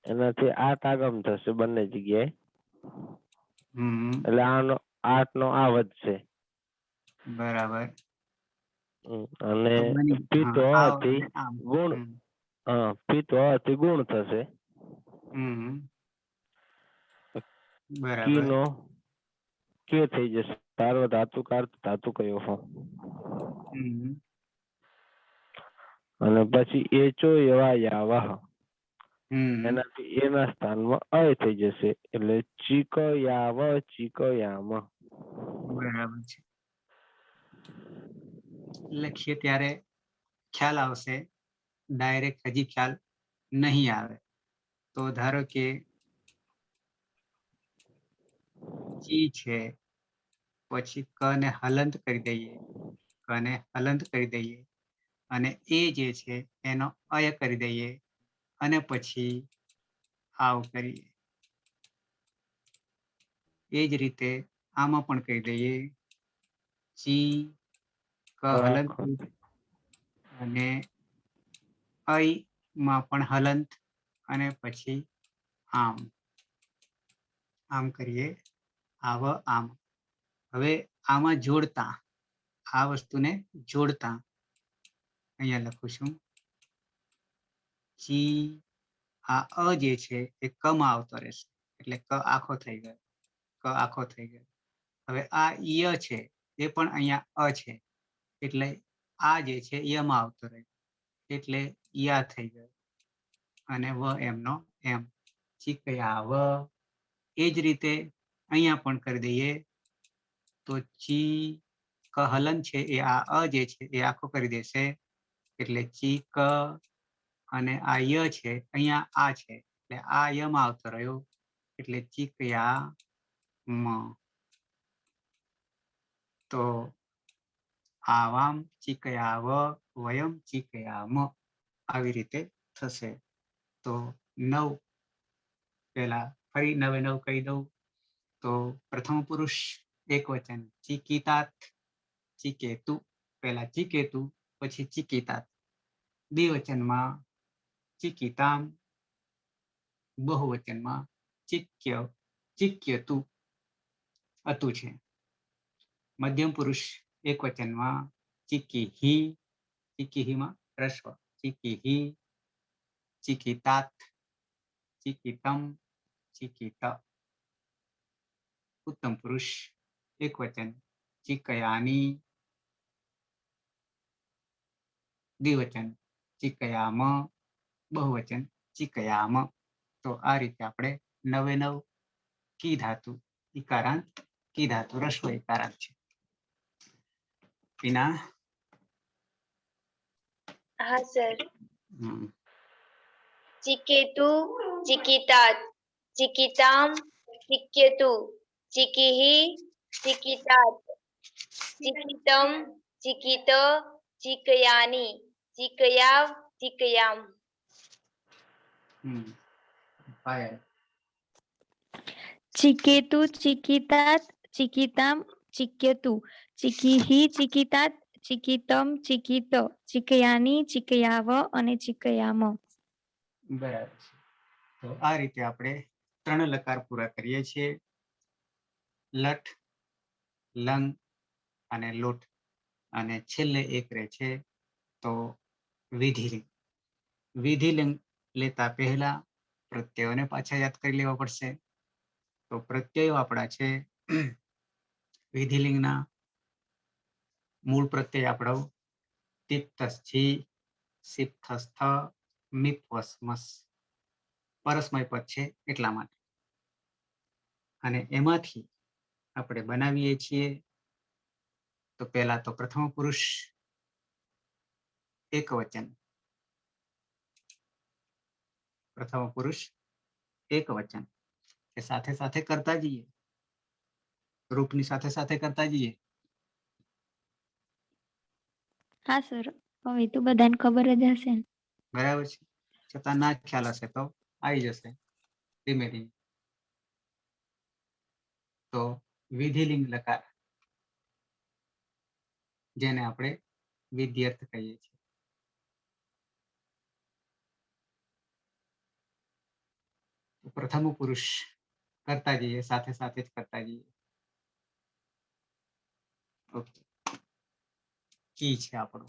એનાથી 8 આગમ થશે બંને જગ્યાએ. એટલે આનો 8 નો આ વધશે. બરાબર, અને પિત્ત હોવાથી ગુણ, પિત્ત હોવાથી ગુણ થશે. કી નો કે થઈ જશે, સાર્વધાતુક ધાતુકયો હો. અને પછી એચો એવા યાવહ, એનાથી એના સ્થાનમાં અય થઈ જશે એટલે ચીક યાવ ચીક યામ. બરાબર છે. લખીએ ત્યારે ખ્યાલ આવશે, ડાયરેક્ટ હજી ખ્યાલ નહીં આવે. તો ધારો કે ચી છે, પછી ક ને હલંત કરી દઈએ, ક ને હલંત કરી દઈએ અને એ જે છે એનો અય કરી દઈએ અને પછી આવ કરીએ. એ જ રીતે આમાં પણ કહી દઈએ, ચી ક હલંત અને અય માં પણ હલંત અને પછી આમ. આમ કરીએ, આવ આમ. હવે આમાં જોડતા, આ વસ્તુને જોડતા અહીંયા લખું છું, ચી આ અ જે છે એ ક માં આવતો રહેશે એટલે ક આખો થઈ ગયો, ક આખો થઈ ગયો. હવે આ ય છે એ પણ અહીંયા અ છે એટલે આ જે છે યમાં આવતો રહ્યો એટલે યા થઈ ગયો અને વ એમનો એમ, ચીકયાવ. એ જ રીતે અહીંયા પણ કરી દઈએ તો ચી ક હલન છે એ આ અ જે છે એ આખો કરી દેશે, એટલે ચી ક અને આ ય છે અહીંયા આ છે એટલે આ યમાં આવતો રહ્યો એટલે ચીકયા મ. તો આવામ ચીકયાવ વયમ ચીકયામ આવી રીતે થશે. તો 9 પહેલા ફરી 9 કહી દઉં તો પ્રથમ પુરુષ એક વચન ચીકીતાત ચીકેતુ, પહેલા ચીકેતુ પછી ચીકીતાત. દ્વિવચનમાં ચીકીતામ, બહુવચનમાં ચિક્ય ચિક્યતુ અતુ છે. મધ્યમ પુરુષ એક વચનમાં ચીકીહી, ચીકીહીમાં રસ્વ ચીકીહી, ચીકીતાત, ચીકીતમ, ચીકીત. ઉત્તમ પુરુષ એક વચન ચીકયાની, દ્વિવચન ચીકયામ, બહુવચન ચીકયામ. તો આ રીતે આપણે 9 કી ધાતુ ઇકારાંત કી ધાતુ રસ્વ ઇકારાંત છે. વિના હા સર. હમ, ચિકેતુ ચિકિતાત ચિકિતામ ચિક્યતુ ચિકિહિ ચિકિતાત ચિકિતમ ચિકિત ચિકયાની ચિકયાવ ચિકયામ. પાયલ ચિકેતુ ચિકિતાત ચિકિતામ ચિક્યતુ ચિકિહિ ચિકિતાત ચિકિતમ ચિકિત ચિકયાની ચિકયાવ અને ચિકયામ. બરાબર છે. તો આ રીતે આપણે 3 લકાર પૂરા કરીએ છીએ. લઠ, લંગ અને લોટ, અને છેલ્લે એક રહે છે તો વિધિલિંગ. વિધિલિંગ લેતા પહેલા પ્રત્યયોને પાછા યાદ કરી લેવા પડશે. તો પ્રત્યયો આપણા છે વિધિલિંગના મૂળ પ્રત્યય આપણો તિપ્તસ્થી, સિપ્તસ્થ, મિપ્વસ્મસ. પરસ્મય પદ છે એટલા માટે. અને એમાંથી આપણે બનાવીએ છીએ તો પહેલા તો પ્રથમ પુરુષ એક વચન, પ્રથમ પુરુષ એક વચન એ સાથે સાથે કરતા જઈએ, રૂપની સાથે સાથે કરતા જઈએ. હા સર, હવે તો બધાને ખબર જ હશે ને. બરાબર છે. છતાં ના ખ્યાલ હશે તો આવી જશે ધીમે ધીમે. તો વિધિલિંગ લકાર જેને આપણે વિધ્યર્થ કહીએ છીએ. પ્રથમ પુરુષ કરતા જઈએ, સાથે સાથે જ કરતા જઈએ. ઓકે, કી છે આપણો.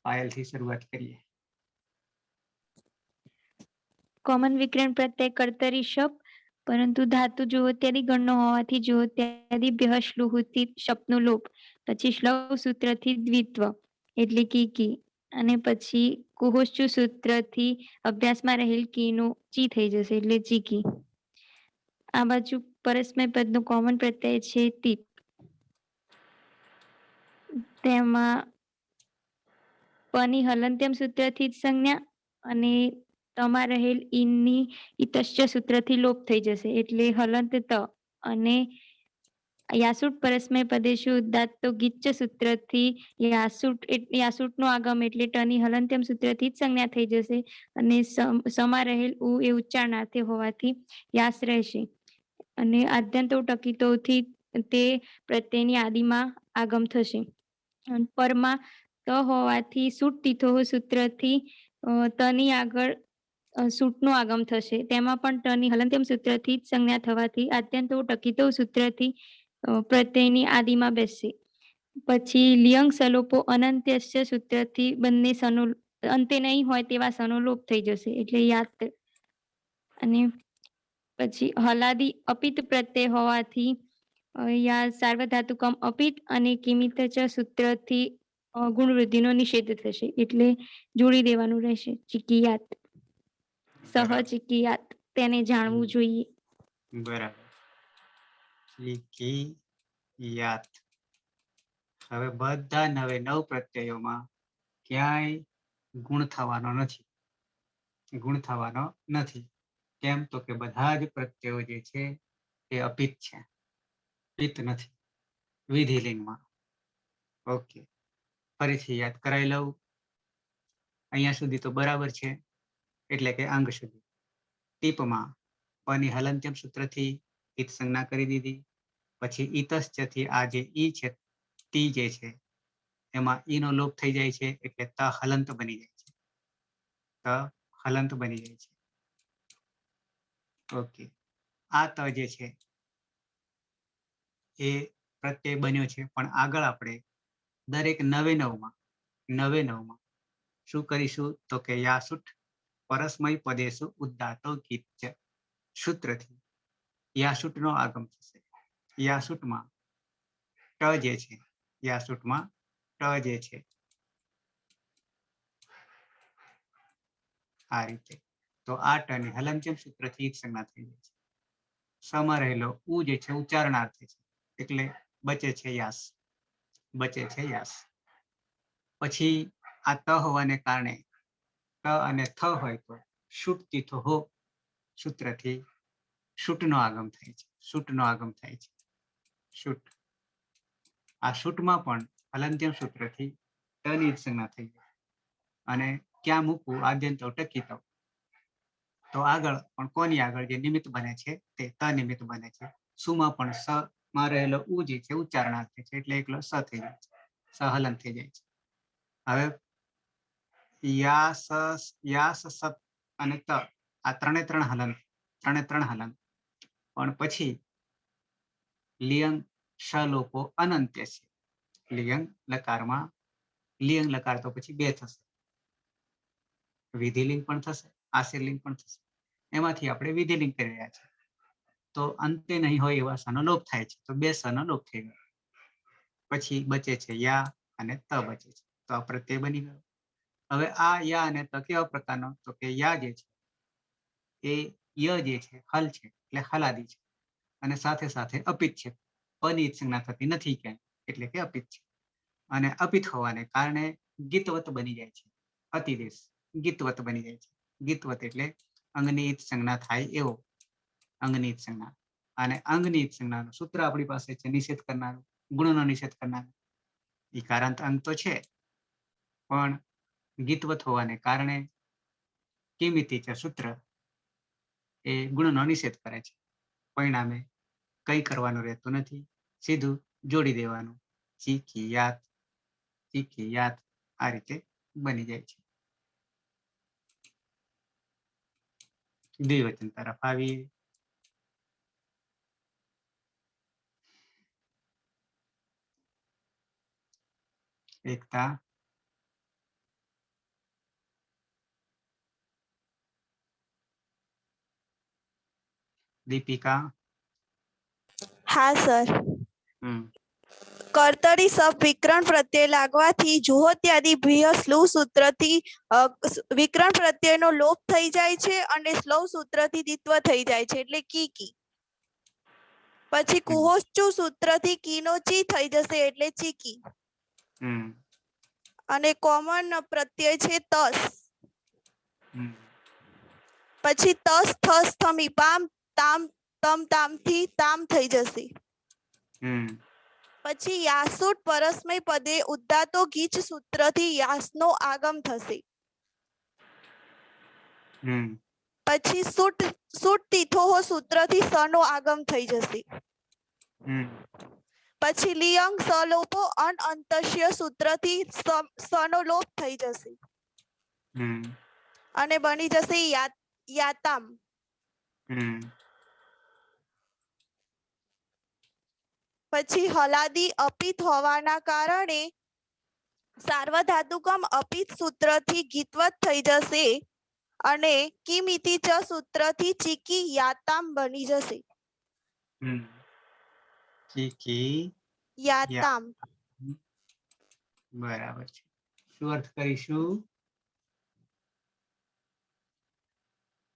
પાયલથી શરૂઆત કરીએ. કોમન વિકરણ પ્રત્યય કર્તરી શબ્દ, પરંતુ ધાતુ જુઓ ત્યારે ગણનો હોવાથી જુઓ ત્યારે ભ્યહ શ્લુહુથી શબ્દનો લોપ, પછી શ્લવ સૂત્રથી દ્વિત્વ એટલે કી, અને પછી કુહોશ્ચુ સૂત્રથી અભ્યાસમાં રહેલ કીનું ચી થઈ જશે એટલે ચીકી. આ બાજુ પરસ્મય પદનો કોમન પ્રત્યય છે તીપ. તેમાં પની હલંત્યમ સૂત્રથી જ સંજ્ઞા અને તમા રહેલ ઈનની ઇતશ્ચ સૂત્રથી લોપ થઈ જશે એટલે હલંત ત, અને યાસુટ પરસ્મય પદેશુ ઉદાત્તો ગિચ્ચ સૂત્રથી યાસુટનો આગમ એટલે ટની હલંત્યમ સૂત્રથી જ સંજ્ઞા થઈ જશે, અને સમા રહેલ ઉ એ ઉચ્ચારણાર્થે હોવાથી યાસ રહેશે, અને આદ્યંતો ટકીતોથી તે પ્રત્યયની આદિમાં આગમ થશે. પરમાં ત હોવાથી સુટ તીથો સૂત્રથી તની આગળ સૂટનું આગમ થશે. તેમાં પણ ટની હલંત્યમ સૂત્રથી જ સંજ્ઞા થવાથી આદ્યંતો ટકીતો સૂત્રથી પ્રત્યયની આદિમાં બેસશે. પછી લિયંગ સલોપો અનંત્યસ્ય સૂત્રથી બંને સનો અંતે નહીં હોય તેવા સનો લોપ થઈ જશે એટલે યાદ. અને પછી હલાદી અપિત પ્રત્યય હોવાથી યા સાર્વધાતુકમ અપિત અને કિમિત ચ સૂત્રથી ગુણવૃદ્ધિનો નિષેધ થશે એટલે જોડી દેવાનું રહેશે. ચિકિયાત, સહ ચિકિયાત. તેને જાણવું જોઈએ. બરાબર. ચીકી યાત. હવે બધા 9 પ્રત્યયોમાં ક્યાંય ગુણ થવાનો નથી. ગુણ થવાનો નથી. કેમ? તો કે બધા જ પ્રત્યયો જે છે એ અપિત છે, પિત નથી વિધિલિંગમાં. ઓકે, ફરીથી યાદ કરાવી લઉં. અહીંયા સુધી તો બરાબર છે, એટલે કે અંગ સુધી. ટીપમાં પની હલંત્યમ સૂત્રથી ઈત સંજ્ઞા કરી દીધી. પછી ઈતશ્ચથી આ જે ઈ છે, ટી જે છે, એમાં ઈનો લોપ થઈ જાય છે, એટલે ત હલંત બની જાય છે. ત હલંત બની જાય છે. ઓકે, આ ત જે છે એ પ્રત્યય બન્યો છે, પણ આગળ આપણે દરેક 9 શું કરીશું? તો કે યાસુટ પરસ્મય પદેશુ ઉદ્દાતો કીચ સૂત્રથી યાસુટનો આગમ થશે. યાસુટમાં ટ જે છે, યાસુટમાં ટ જે છે, આ રીતે. તો આ ટની હલંત્યમ સૂત્રથી ઈત સંજ્ઞા થઈ જાય છે. સમાં રહેલો ઉ જે છે ઉચ્ચારણાર્થે છે, એટલે બચે છે યાસ. બચે છે યાસ. પછી આ ત હોવાને કારણે ત અને થ હોય તો શુટ તીથો હો સૂત્રથી શુટનો આગમ થાય છે. શુટનો આગમ થાય છે. શુટ. આ શુટમાં પણ હલંત્યમ સૂત્રથી ટની ઈત સંજ્ઞા થઈ જાય. અને ક્યાં મૂકવું? આદ્યંતો ટકીતો. તો આગળ પણ કોની આગળ જે નિમિત્ત બને છે તે ત નિમિત્ત બને છે. સુમાં પણ સ માં રહેલો ઉ જે છે ઉચ્ચારણાર્થે છે, એટલે એકલો સ થઈ જાય છે. સહલન થઈ જાય છે. હવે યાસ, સત અને ત આ ત્રણે ત્રણ હલન. પણ પછી લિયંગ શ લોકો અનંત્ય છે. લિયંગ લકારમાં લિયંગ લકાર તો પછી 2 થશે. વિધિલિંગ પણ થશે, આશીર્લિંગ પણ થશે. એમાંથી આપણે વિધિલિંગ કરી રહ્યા છીએ, તો અંતે નહીં હોય એવા સનો લોપ થાય છે. તો 2 સનો લોપ થઈ ગયો. પછી બચે છે યા અને ત બચે છે. તો આ પ્રત્યય બની ગયો. હવે આ યા અને ત કેવા પ્રકારનો? તો કે યા જે છે એ ય જે છે હલ છે, એટલે હલાદી છે, અને સાથે સાથે અપિત છે. પની ઈત સંજ્ઞા થતી નથી ક્યાંય, એટલે કે અપિત છે. અને અપિત હોવાને કારણે ગીતવત બની જાય છે. અતિદેશ ગીતવત બની જાય છે. ગીતવત એટલે અંગની ઈત સંજ્ઞા થાય એવો. અંગની ઈત સંજ્ઞા. અને અંગની ઈત સંજ્ઞાનું સૂત્ર આપણી પાસે છે નિષેધ કરનારું, ગુણનો નિષેધ કરનારું. ઈકારાંત અંગ તો છે, પણ ગીતવત હોવાને કારણે કિમિતિ છે સૂત્ર એ ગુણનો નિષેધ કરે છે. પરિણામે કંઈ કરવાનું રહેતું નથી, સીધું જોડી દેવાનું. ચીકી યાત, ચીકી યાત, આ રીતે બની જાય છે. દ્વિવચન તરફ આવીએ. એકતા, દીપિકા. હા સર. હમ કર્તરી શબ્દ વિકરણ પ્રત્યય લાગવાથી જુહોત્યાદિ ભ્રિય સ્લુહ સૂત્રથી વિકરણ પ્રત્યયનો લોપ થઈ જાય છે અને સ્લવ સૂત્રથી દ્વિત્વ થઈ જાય છે, એટલે કી. પછી કુહોશ્ચુ સૂત્રથી કીનો ચી થઈ જશે, એટલે ચીકી. અને કોમન પ્રત્યય છે તસ. પછી તસ થસ થમી પામ તામ તમ તામથી તામ થઈ જશે. પછી યાસુટ પરસ્મય પદે ઉદ્દાતો ગીચ સૂત્રથી યાસનો આગમ થશે. પછી સુટ તીથોહો સૂત્રથી સનો આગમ થઈ જશે. પછી લિયંગ સલોપો અંતસ્ય સૂત્રથી સનો લોપ થઈ જશે અને બની જશે યાતામ. પછી હલાદી અપિત હોવાના કારણે સાર્વધાતુકમ અપિત સૂત્રથી ગીતવત થઈ જશે અને કિમિતિ ચ સૂત્રથી ચીકી યાતામ બની જશે. ચીકી યાતામ. બરાબર છે. શું અર્થ કરીશું?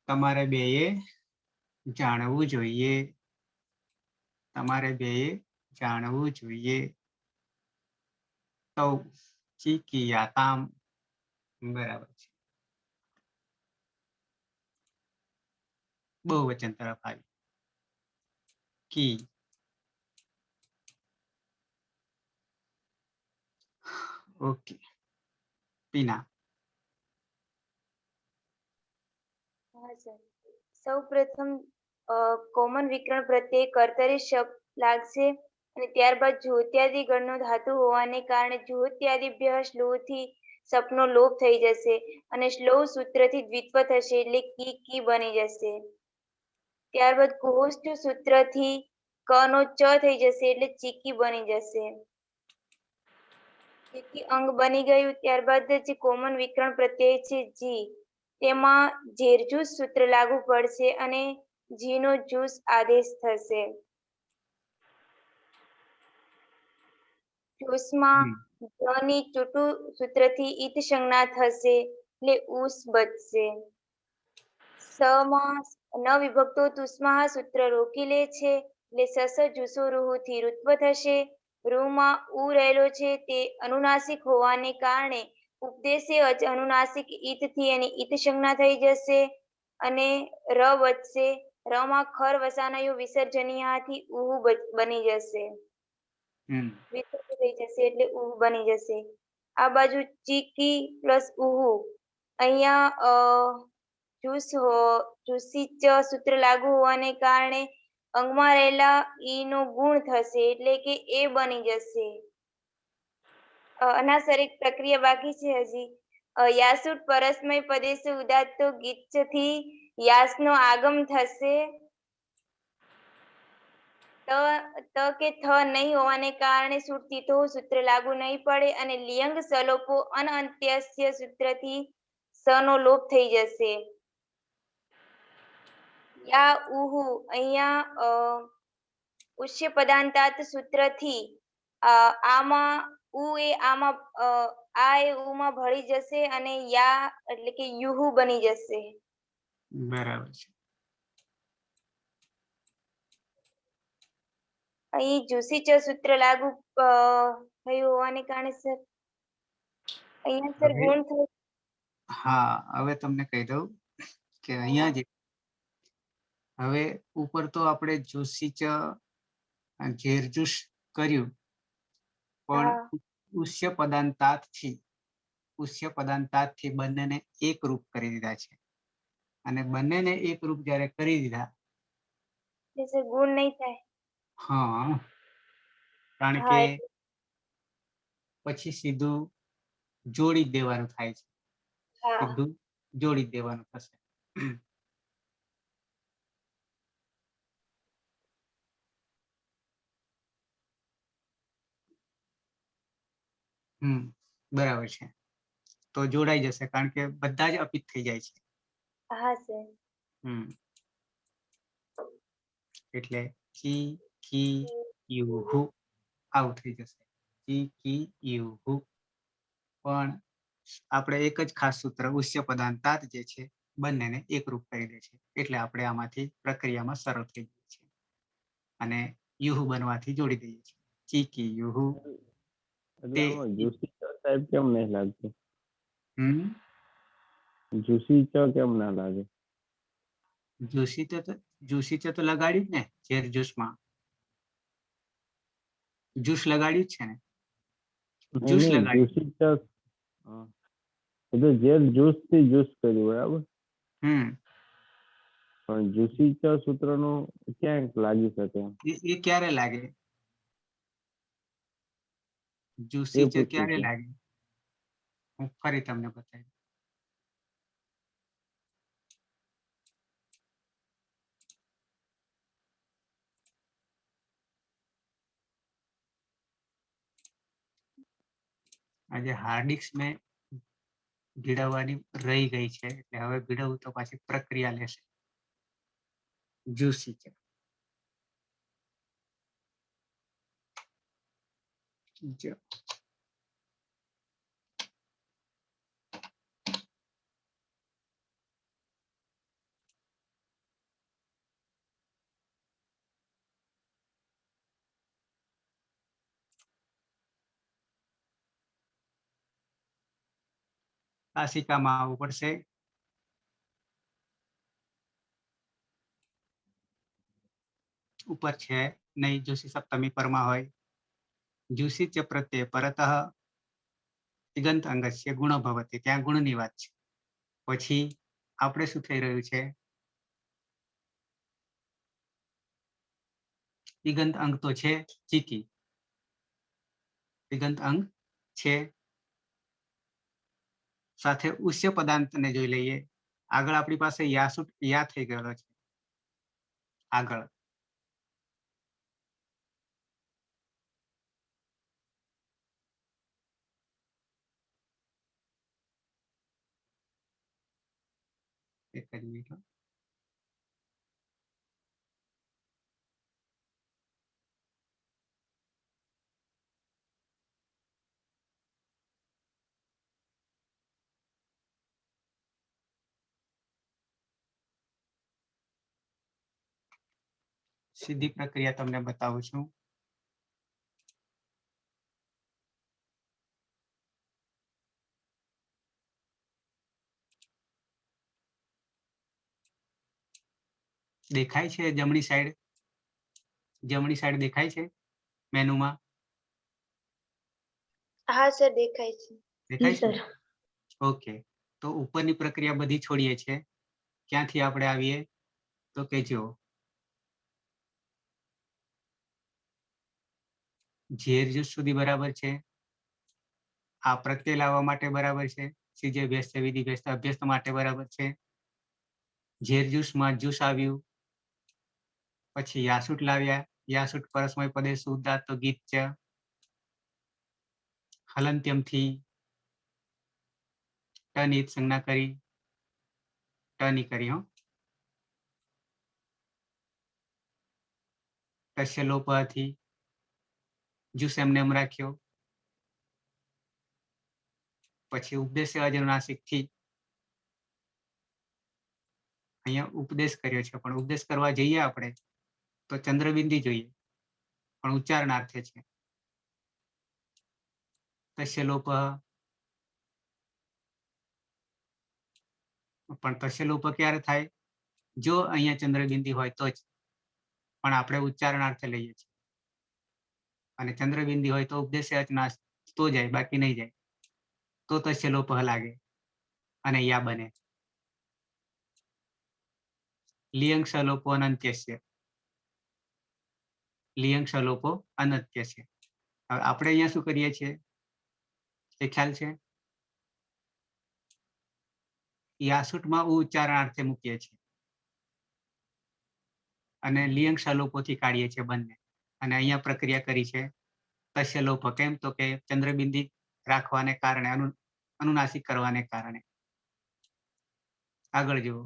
તમારે બેએ જાણવું જોઈએ. તમારે બેએ જાણવું જોઈએ. તો ચીકિયાતામ બરાબર છે. બહુવચન તરફ આવી. કી ઓકે. પીના હા સર. સૌ પ્રથમ કોમન વિકરણ પ્રત્યે કર્તરી શબ્દ લાગશે અને ત્યારબાદ જ્યોત્યાદિ ગણનો ધાતુ હોવાને કારણે જ્યોત્યાદિભ્ય શ્લોથી સપનો લોપ થઈ જશે અને શ્લોવ સૂત્રથી દ્વિત્વ થશે એટલે કી બની જશે. ત્યારબાદ કોષ્ટ સૂત્રથી ક નો ચ થઈ જશે એટલે ચીકી બની જશે. ચીકી અંગ બની ગયું. ત્યારબાદ જે કોમન વિકરણ પ્રત્યય છે જી, તેમાં ઝેરજૂસ સૂત્ર લાગુ પડશે અને જી નો જૂસ આદેશ થશે. જૂસમાં ની ચૂટુ સૂત્રથી ઈત સંજ્ઞા થશે એટલે ઉસ બચશે. સમાં ન વિભક્તો તુસ્મા સૂત્ર રોકી લે છે એટલે સસ જુસો રૂહથી ઋત્વ થશે. રૂમાં ઉ રહેલો છે તે અનુનાસિક હોવાને કારણે ઉપદેશે અનુનાસિક ઈતથી એની ઈત સંજ્ઞા થઈ જશે અને ર બચશે. રમાં ખર વસાનયો વિસર્જનીયાથી ઉહુ બની જશે. વિસર્જ થઈ જશે એટલે ઉહુ બની જશે. આ બાજુ ચીકી પ્લસ ઉહુ, અહીંયા જુસી ચ સૂત્ર લાગુ હોવાને કારણે અંગમાં રહેલા ઈ નો ગુણ થશે એટલે કે એ બની જશે. અનાસર એક પ્રક્રિયા બાકી છે હજી. યાસુટ પરસ્મય પદેશ ઉદાત્તો ગીચથી યાસનો આગમ થશે. ત કે થ નહીં હોવાને કારણે સુરતીતો સૂત્ર લાગુ નહીં પડે અને લિયંગ સલોપો અનઅંત્યસ્ય સૂત્રથી સ નો લોપ થઈ જશે. યા ઉહુ, અહીંયા ઉષ્ય પદાંતાત સૂત્રથી આમાં ઉ એ આમાં આ એ ઉમાં ભળી જશે અને યા એટલે કે યુહુ બની જશે. બરાબર છે. અહીં જુસી ચ સૂત્ર લાગુ થયું હોવાને કારણે સર અહીંયા સર ગુણ થયું. હા, હવે તમને કહી દઉં કે અહીંયા જે હવે ઉપર તો આપણે જોશી ચ ઝેરજૂસ કર્યું પણ ઉષ્ય પદાંતાથી બંનેને એક રૂપ કરી દીધા છે અને બંનેને એક રૂપ જ્યારે કરી દીધા ગુણ નહીં થાય. હા, કારણ કે પછી સીધું જોડી દેવાનું થાય છે. સીધું જોડી દેવાનું થશે. બરાબર છે. તો જોડાઈ જશે કારણ કે બધા જ અપિત થઈ જાય છે. હા સર. એટલે કી કી યુહુ આવું થઈ જશે. કી કી યુહુ. પણ આપણે એક જ ખાસ સૂત્ર ઉષ્ય પદાંતાત જે છે બંનેને એકરૂપ કરી દે છે એટલે આપણે આમાંથી પ્રક્રિયામાં સરળ થઈ જાય છે અને યુહુ બનવાથી જોડી દઈએ છીએ. ચીકી યુહુ. જુસી સાહેબ કેમ નહીં લાગતું? જુસી ચ કેમ ના લાગે? જુસી તો લગાડ્યું ને ઝેર જૂસમાં. જૂસ લગાડ્યું છે ને. જૂસ લગાડ્યું. જુસી ચ ઝેર જૂસ થી જૂસ કર્યું બરાબર. પણ જુસી ચ સૂત્ર નું ક્યાંક લાગી શકે? એ ક્યારે લાગે? જુસી ચ ક્યારે લાગે? હું ફરી તમને બતાવી. આજે હાર્ડ ડિસ્ક મેં ભીડવવાની રહી ગઈ છે એટલે હવે ભીડવું તો પાછી પ્રક્રિયા લેશે. જુસી છે. કાશિકામાં આવવું પડશે. ઉપર છે નહીં, જુસી સપ્તમી પરમાં હોય. જુસી ચ પ્રત્યય પરતઃ તિગંત અંગસ્ય ગુણ ભવતી, ત્યાં ગુણની વાત છે. પછી આપણે શું થઈ રહ્યું છે? તિગંત અંગ તો છે ચીકી, તિગંત અંગ છે. સાથે ઉષ્ય પદાંતને જોઈ લઈએ. આગળ આપણી પાસે યાસુટ યા થઈ ગયેલો છે. આગળ એક જ મિનિટ. સીધી પ્રક્રિયા તમને બતાવું છું. દેખાય છે જમણી સાઈડ? જમણી સાઈડ દેખાય છે મેનુમાં? હા સર, દેખાય છે. દેખાય છે? સર. ઓકે, તો ઉપરની પ્રક્રિયા બધી છોડીએ છીએ. ક્યાંથી આપણે આવીએ? તો કે જો ઝેર જૂથ સુધી બરાબર છે. આ પ્રત્યય લાવવા માટે બરાબર છે. સીજે અભ્યાસ છે, વિધિ અભ્યાસ અભ્યાસ માટે બરાબર છે. ઝેર જૂસમાં જૂસ આવ્યું. પછી યાસુટ લાવ્યા. યાસુટ પરસ્મય પદે સુદાત તો ગીત છે. હલંત્યમથી ટની સંજ્ઞા કરી, ટની કરી. હો તસ્ય લોપથી જૂસ એમને એમ રાખ્યો. પછી ઉપદેશ અજનુનાસિક થી અહીંયા ઉપદેશ કર્યો છે, પણ ઉપદેશ કરવા જઈએ આપણે તો ચંદ્રબિંદી જોઈએ, પણ ઉચ્ચારણાર્થે છે. તસ્ય લોપ, પણ તસ્ય લોપ ક્યારે થાય? જો અહીંયા ચંદ્રબિંદી હોય તો જ, પણ આપણે ઉચ્ચારણાર્થે લઈએ છીએ. અને ચંદ્રબિંદી હોય તો ઉપદેશ અચના તો જાય, બાકી નહીં જાય. તો તસ્ય લોપ લાગે અને યા બને. લિયંગ સલોપો અનંત્યસ્ય, લિયંગ સલોપો અનંત્યસ્ય. હવે આપણે અહીંયા શું કરીએ છીએ એ ખ્યાલ છે? યાસુટમાં ઉચ્ચારણાર્થે મૂકીએ છીએ અને લિયંગ સલોપોથી કાઢીએ છીએ બંને. અને અહીંયા પ્રક્રિયા કરી છે તસ્ય લોપ. કેમ? તો કે ચંદ્રબિંદી રાખવાને કારણે, અનુનાસિક કરવાને કારણે. આગળ જુઓ,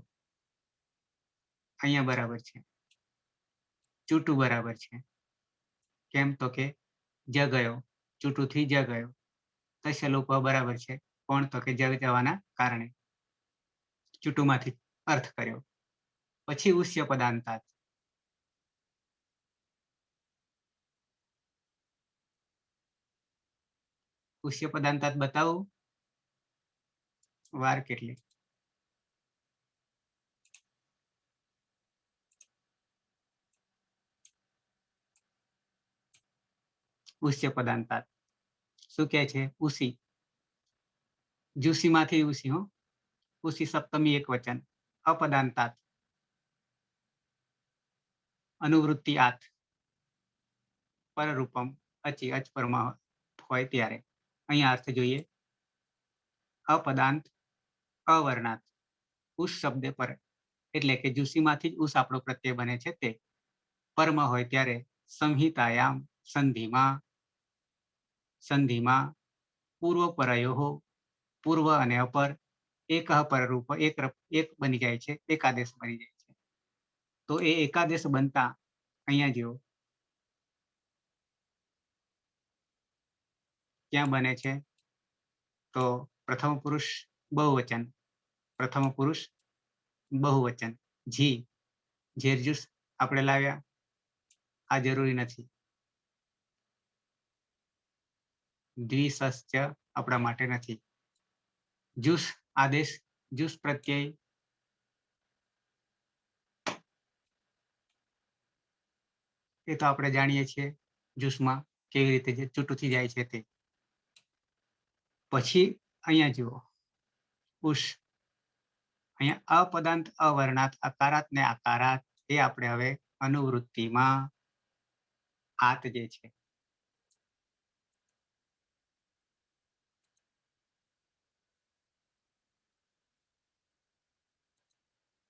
અહીંયા બરાબર છે, ચૂટું બરાબર છે. કેમ? તો કે જ ગયો, ચૂટું થી જ ગયો. તસ્ય લોપ બરાબર છે, પણ તો કે જગ જવાના કારણે ચૂટુમાંથી અર્થ કર્યો. પછી ઉષ્ય પદાંતાત. ઉષ્ય પદાંતાત બતાવું? વાર કેટલી? ઉષ્ય પદાંતાત શું કહે છે? ઉસી, જુસી માંથી ઉસી. હો ઉસી સપ્તમી એક વચન. અપદાંતાત અનુવૃત્તિ આત, પરરૂપમ અચી, અચપરમાં હોય ત્યારે. અહીંયા અર્થ જોઈએ. અપદાંત અવર્ણાત ઉસ શબ્દ પર, એટલે કે જુસીમાંથી જ ઉસ આપણો પ્રત્યય બને છે. તે પરમાં હોય ત્યારે સંહિતાયામ સંધિમાં, સંધિમાં પૂર્વ પરયો, પૂર્વ અને અપર એક પરરૂપ એક બની જાય છે, એકાદેશ બની જાય છે. તો એ એકાદેશ બનતા અહીંયા જેવો ક્યાં બને છે? તો પ્રથમ પુરુષ બહુવચન, પ્રથમ પુરુષ બહુવચન. જી, ઝેરજૂસ આપણે લાવ્યા, આ જરૂરી નથી. દ્વિસસ્ય આપણા માટે નથી. જુસ આદેશ, જુસ પ્રત્યય, એ તો આપણે જાણીએ છીએ જુસમાં કેવી રીતે જે છૂટું થઈ જાય છે તે. પછી અહીંયા જુઓ ઉષ, અહીંયા અપદાંત અવર્ણાત અકારાત ને આકારાત એ આપણે હવે અનુવૃત્તિમાં આત જે છે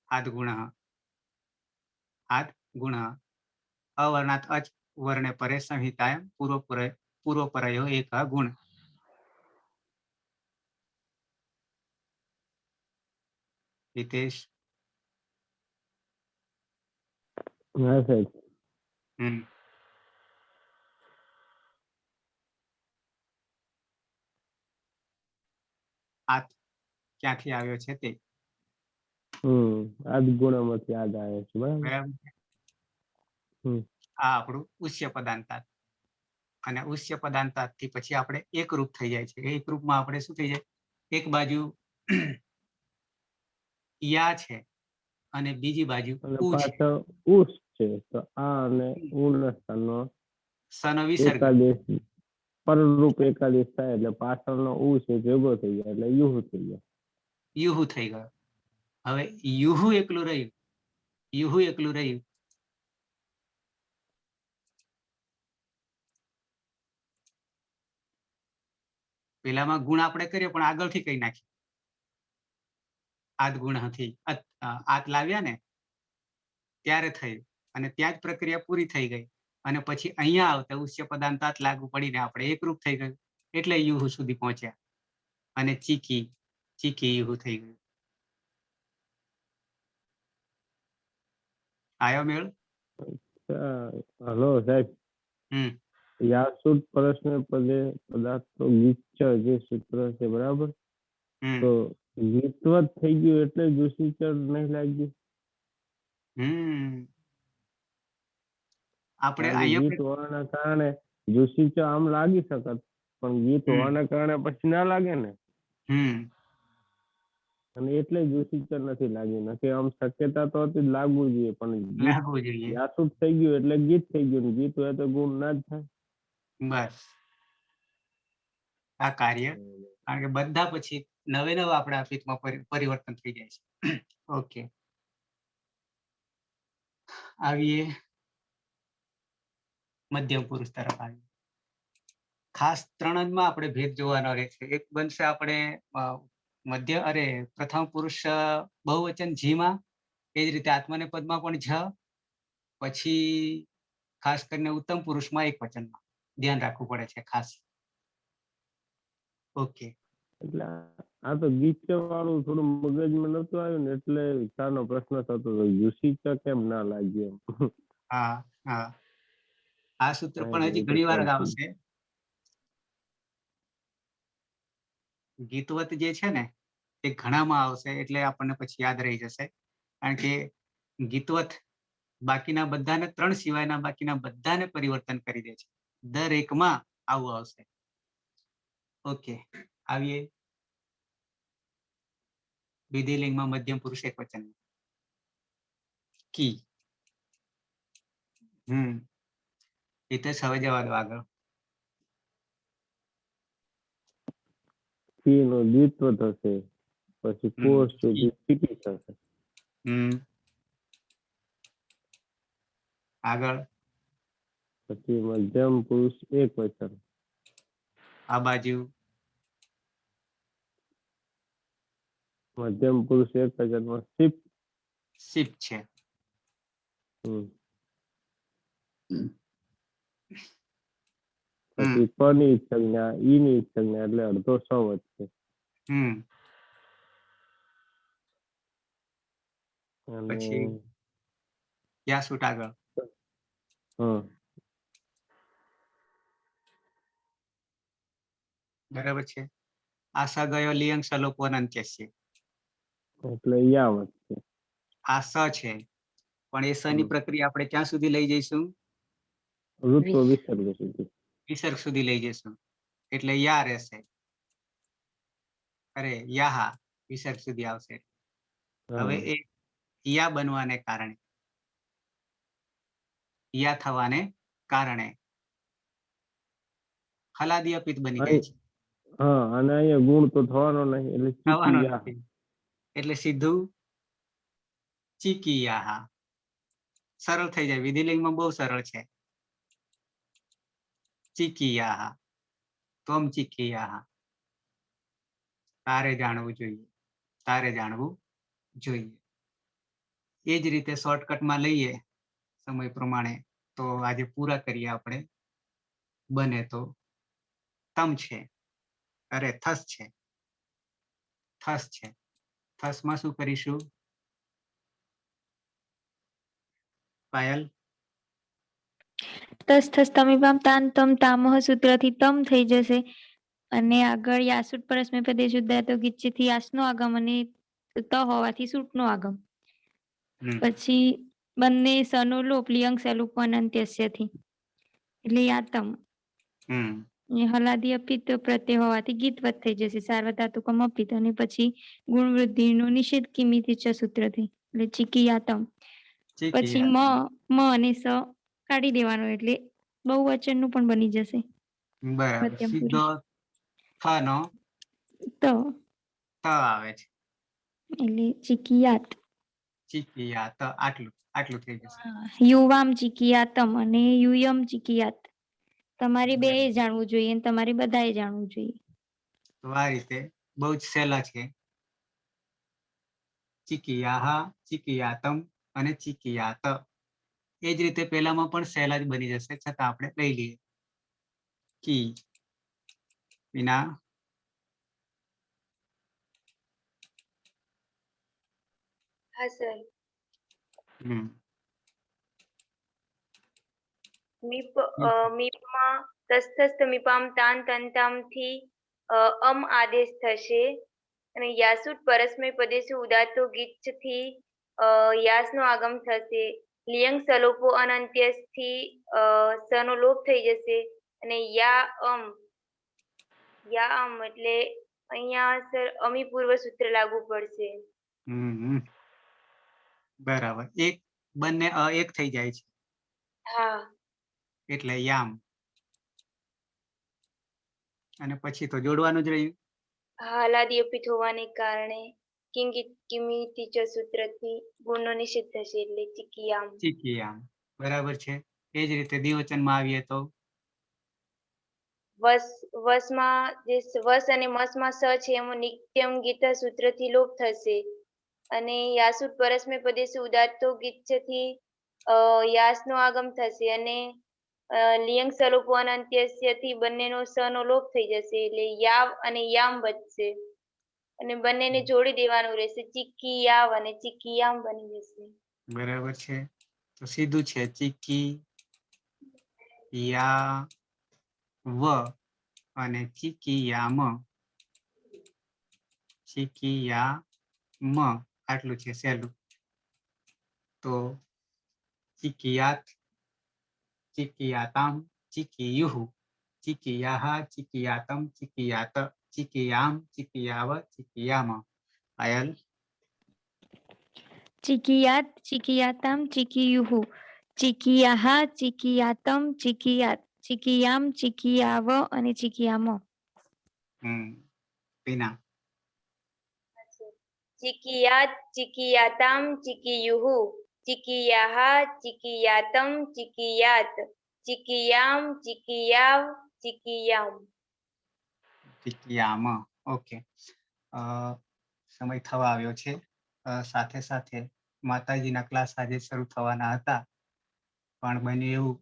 આદ ગુણ, આદ ગુણ અવર્ણાત અચ વર્ણે પરે સંહિતાયામ પૂર્વપરયો એક ગુણ. હિતેશ. હા સાહેબ. આત ક્યાંથી આવ્યો છે તે. આદ ગુણમાંથી યાદ આવે છે. બરાબર. બરાબર. આ આપણું ઉષ્ય પદાંતાત. અને ઉષ્ય પદાંતાત થી પછી આપણે એકરૂપ થઈ જાય છે. એકરૂપમાં આપણે શું થઈ જાય, એક બાજુ યા છે અને બીજી બાજુ ઉ છે. પાછળ ઉસ છે તો આ અને ઉ ના સ્થાનમાં સનો વિસર્ગ, એકાદેશ પરરૂપ એકાદેશ થાય એટલે પાછળનો ઉ છે ભેગો થઈ જાય એટલે યુહ થઈ જાય. યુહુ થઈ ગયો. હવે યુહુ એકલું રહ્યું, યુહુ એકલું રહ્યું. પેલામાં ગુણ આપણે કરીએ પણ આગળથી કઈ નાખીએ. આદ ગુણથી આત લાવ્યા ને ત્યારે થયું અને ત્યાં જ પ્રક્રિયા પૂરી થઈ ગઈ અને પછી અહીંયા આવતા ઉષ્ય પદાંતાત લાગુ પડીને આપણે એકરૂપ થઈ ગયું એટલે યુહુ સુધી પહોંચ્યા અને ચીકી, ચીકી યુહુ થઈ ગયું. આયો મેળ? હલો સાહેબ. યાસુટ પ્રશ્ન પદે પદાર્થો ગીચ જે સૂત્ર છે બરાબર, તો ગીતવત થઈ ગયું એટલે દૂષિચર નહીં લાગ્યું. આપણે ગીત હોવાના કારણે દૂષિચર આમ લાગી શકત પણ ગીત હોવાના કારણે પછી ના લાગે ને. અને એટલે દૂષિચર નથી લાગ્યું, નથી આમ શક્યતા તો હતી લાગવું જોઈએ પણ યાસુટ થઈ ગયું એટલે ગીત થઈ ગયું, ગીત હોય તો ગુણ ના જ થાય. બસ આ કાર્ય, કારણ કે બધા પછી નવે નવા આપણા અપિતમાં પરિવર્તન થઈ જાય છે. ઓકે, આવીએ મધ્યમ પુરુષ તરફ. આવીએ ખાસ 3 જ માં આપણે ભેદ જોવાનો રહે છે. એક બનશે આપણે પ્રથમ પુરુષ બહુવચન જીમાં, એ જ રીતે આત્મને પદમાં પણ જ, પછી ખાસ કરીને ઉત્તમ પુરુષમાં એક વચનમાં ધ્યાન રાખવું પડે છે ખાસ. ઓકે, એટલે આ તો ગીચ વાળું થોડું મગજમાં નતું આવ્યું ને એટલે વિચારનો પ્રશ્ન થતો હતો યુસીચ કેમ ના લાગ્યું. હા હા, આ સૂત્ર પણ હજી ઘણી વાર આવશે. ગીતવત જે છે ને એ ઘણામાં આવશે એટલે આપણને પછી યાદ રહી જશે, કારણ કે ગીતવત બાકીના બધાને 3 સિવાયના બાકીના બધાને પરિવર્તન કરી દે છે. દરેકમાં આવું આવશે. ઓકે, આવીએ વિધિલિંગમાં મધ્યમ પુરુષ એક વચન કી. હિતેશ હવે જવા દો આગળ. કી નો દ્વિત્વ થશે, પછી કોષ સુધી ચીકી થશે. આગળ પછી મધ્યમ પુરુષ એક વચન. આ બાજુ મધ્યમ પુરુષ એક વચનમાં શિપ, શિપ છે. પછી પની સંજ્ઞા, ઈની સંજ્ઞા એટલે અડધો સવત છે. પછી યાસુટ આગળ. બરાબર છે. આશા ગયો લિયંગ સલોપો અંત્ય છે એટલે યાવત છે. આ સ છે પણ એ સ ની પ્રક્રિયા આપણે ક્યાં સુધી લઈ જઈશું? ઋત્વ વિસર્ગ સુધી. વિસર્ગ સુધી લઈ જઈશું એટલે યા રહેશે. અરે યાહા વિસર્ગ સુધી આવશે. હવે એ યા બનવાને કારણે, યા થવાને કારણે હલાદીય પિત્ત બની જાય છે. હા, અને અહીંયા ગુણ તો થવાનો નહીં એટલે થવાનો ચીકીયા. નથી એટલે સીધું ચીકીયાહા. સરળ થઈ જાય, વિધિલિંગમાં બહુ સરળ છે. ચીકીયાહા, ત્વમ ચીકીયાહા. તારે જાણવું જોઈએ, તારે જાણવું જોઈએ. એ જ રીતે શોર્ટકટમાં લઈએ સમય પ્રમાણે તો આજે પૂરા કરીએ આપણે. બને તો તમ છે, અરે થસ છે, થસ છે. થસમાં શું કરીશું પાયલ? તસ થસ તમીપામ તાન તમ તામહ સૂત્રથી તમ થઈ જશે અને આગળ યાસુટ પરસ્મય પદે શુદ્ધાતો ગિચ્છથી યાસનો આગમ અને ત હોવાથી સૂટનો આગમ. પછી બંને સનો લોપ લિયંગ સેલુપ અનંત્યસ્યથી એટલે યાતમ. હલાદી અપિત પ્રત્યય હોવાથી ગીતવત થઈ જશે સાર્વધાતુકમ અપિત અને પછી ગુણ વૃદ્ધિનો નિષેધ કિમિતિ ચ સૂત્રથી એટલે ચીકીયાતમ. પછી મ અને સ કાઢી દેવાનો એટલે બહુવચન નું પણ બની જશે. બરાબર. મધ્યમ સીધો પુરુષ થ નો તો ત આવે છે. એટલે ચીકીયાત. ચીકીયાત આટલું આટલું થઈ જશે. યુવામ ચીકીયાતમ અને યુયમ ચીકીયાત. તમારે બે જાણવું જોઈએ અને તમારે બધાએ જાણવું જોઈએ. તો આ રીતે બહુ જ સહેલા છે. ચીકીયાહા, ચીકીયાતમ અને ચીકીયાત. એ જ રીતે પહેલામાં પણ સહેલા જ બની જશે, છતાં આપણે લઈ લઈએ. કી વિના હા સર. મીપમાં તસ્તસ્ત મીપામ તાન તંતામ થી અમ આદેશ થશે અને યાસુટ પરસ્મય પદેશુ ઉદાતો ગીચ થી યાસનો આગમ થશે. લિયંગ સલોપો અનંત્યથી સનો લોપ થઈ જશે અને યા અમ એટલે અહીંયા સર અમી પૂર્વ સૂત્ર લાગુ પડશે. બરાબર. એક બંને એક થઈ જાય છે. હા. એટલે યામ. અને પછી તો જોડવાનું જ રહ્યું. હલાદી અપિત હોવાને કારણે કિંગિત કિમિતિ ચ સૂત્રથી ગુણનો નિષેધ થશે એટલે ચીકીયામ. ચીકીયામ. બરાબર છે. એ જ રીતે દ્વિવચનમાં આવીએ તો વસમાં જે વસ અને મસમાં સ છે એમાં નિત્યમ ગીતા સૂત્રથી લોપ થશે અને યાસુટ પરસ્મય પદેશુ ઉદાત્તો ગીચ્છથી યાસનો આગમ થશે અને લિયંગ સલોપો અનંત્યસ્યથી બંનેનો સ નો લોપ થઈ જશે એટલે યાવ અને યામ બચશે અને બંનેને જોડી દેવાનું રહેશે. ચીકી યાવ અને ચીકી યામ બની જશે. બરાબર છે. તો સીધું છે ચીકી યા વ અને ચીકીયામ. ચીકીયામ આટલું છે સહેલું. તો ચીકીયાત, ચીકીયાતામ, ચીકીયુહુ, ચીકીયાહા, ચીકીયાતમ, ચીકીયાત, ચીકીયામ, ચીકીયાવ, ચીકીયામ. પાયલ? ચીકીયાત, ચીકીયાતામ, ચીકીયુહુ, ચીકીયાહા, ચીકીયાતમ, ચીકીયાત, ચીકીયામ, ચીકીયાવ અને ચીકીયામ. પીના? ચીકીયાત, ચીકીયાતામ, ચીકીયુહુ, ચીકીયાહા, ચીકીયાતમ, ચીકીયાત, ચીકીયામ, ચીકીયાવ, ચીકીયામ. ચીકીયામ. ઓકે. સમય થવા આવ્યો છે. સાથે સાથે માતાજીના ક્લાસ આજે શરૂ થવાના હતા, પણ બન્યું એવું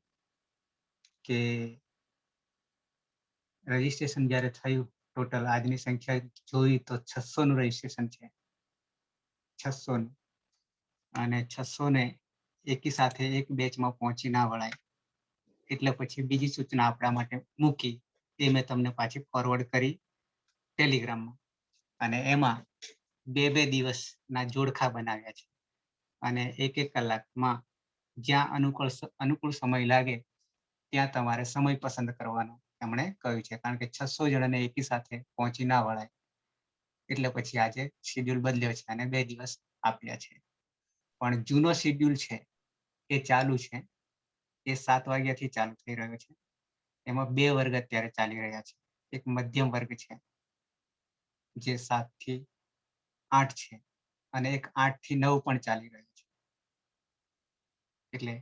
કે રજીસ્ટ્રેશન જ્યારે થયું, ટોટલ આજની સંખ્યા જોઈ તો 600 નું રજીસ્ટ્રેશન છે. 600 નું. અને 600 ને એકી સાથે એક બેચમાં પહોંચી ના વળાય, એટલે પછી બીજી સૂચના આપણા માટે મૂકી. એ મેં તમને પાછી ફોરવર્ડ કરી ટેલિગ્રામમાં. અને એમાં 2-2 દિવસના જોડખા બનાવ્યા છે. અને 1-1 કલાકમાં જ્યાં અનુકૂળ સમય લાગે ત્યાં તમારે સમય પસંદ કરવાનો એમણે કહ્યું છે. કારણ કે 600 જણાને એકી સાથે પહોંચી ના વળાય. એટલે પછી આજે શેડ્યુલ બદલ્યો છે અને 2 દિવસ આપ્યા છે. પણ જૂનો શેડ્યુલ છે એ ચાલુ છે, એ 7 વાગ્યાથી ચાલુ થઈ રહ્યો છે. એમાં 2 વર્ગ અત્યારે ચાલી રહ્યા છે. એક મધ્યમ વર્ગ છે જે 7 થી 8 છે અને એક 8 થી 9 પણ ચાલી રહ્યો છે. એટલે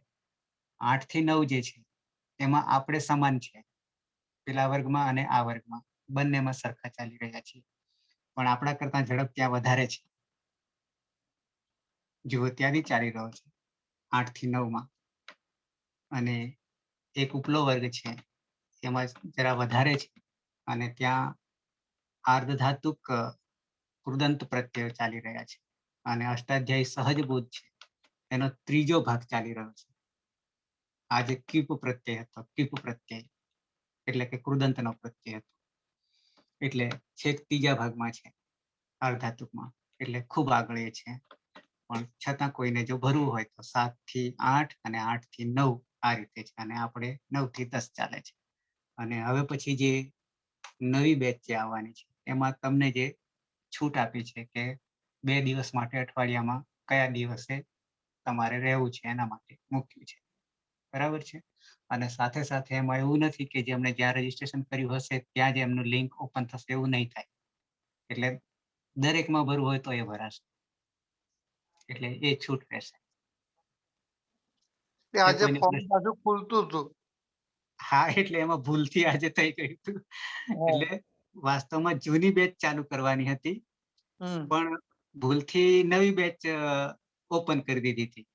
8 થી 9 જે છે એમાં આપણે સમાન છે, પેલા વર્ગમાં અને આ વર્ગમાં બંનેમાં સરખા ચાલી રહ્યા છે. પણ આપણા કરતા ઝડપ ત્યાં વધારે છે. જુઓ ત્યાંથી ચાલી રહ્યો છે 8 થી 9 માં, અને એક ઉપલો વર્ગ છે એમાં જરા વધારે છે અને ત્યાં આર્ધધાતુક કૃદંત પ્રત્યયો ચાલી રહ્યા છે અને અષ્ટાધ્યાયી સહજબોધ છે એનો 3જો ભાગ ચાલી રહ્યો છે. આ જે કીપ પ્રત્યય હતો, કીપ પ્રત્યય એટલે કે કૃદંતનો પ્રત્યય હતો, એટલે છેક 3જા ભાગમાં છે અર્ધાતુકમાં, એટલે ખૂબ આગળ એ છે. પણ છતાં કોઈને જો ભરવું હોય તો 7 થી 8 અને 8 થી 9 આ રીતે છે, અને આપણે 9 થી 10 ચાલે છે. અને હવે પછી જે નવી બેચ જે આવવાની છે એમાં તમને જે છૂટ આપી છે કે 2 દિવસ માટે અઠવાડિયામાં કયા દિવસે તમારે રહેવું છે એના માટે મૂક્યું છે. બરાબર છે. અને સાથે સાથે એમાં એવું નથી કે જેમણે જ્યાં રજીસ્ટ્રેશન કર્યું હશે ત્યાં જ એમનું લિંક ઓપન થશે, એવું નહીં થાય. એટલે દરેકમાં ભરવું હોય તો એ ભરાશે, એટલે એ છૂટ રહેશે. આજે કોઈને ફોર્મ પ્રશ્ન? પાછું ખુલતું હતું. હા, એટલે એમાં ભૂલથી આજે થઈ ગયું હતું. એટલે વાસ્તવમાં જૂની બેચ ચાલુ કરવાની હતી, પણ ભૂલથી નવી બેચ ઓપન કરી દીધી હતી.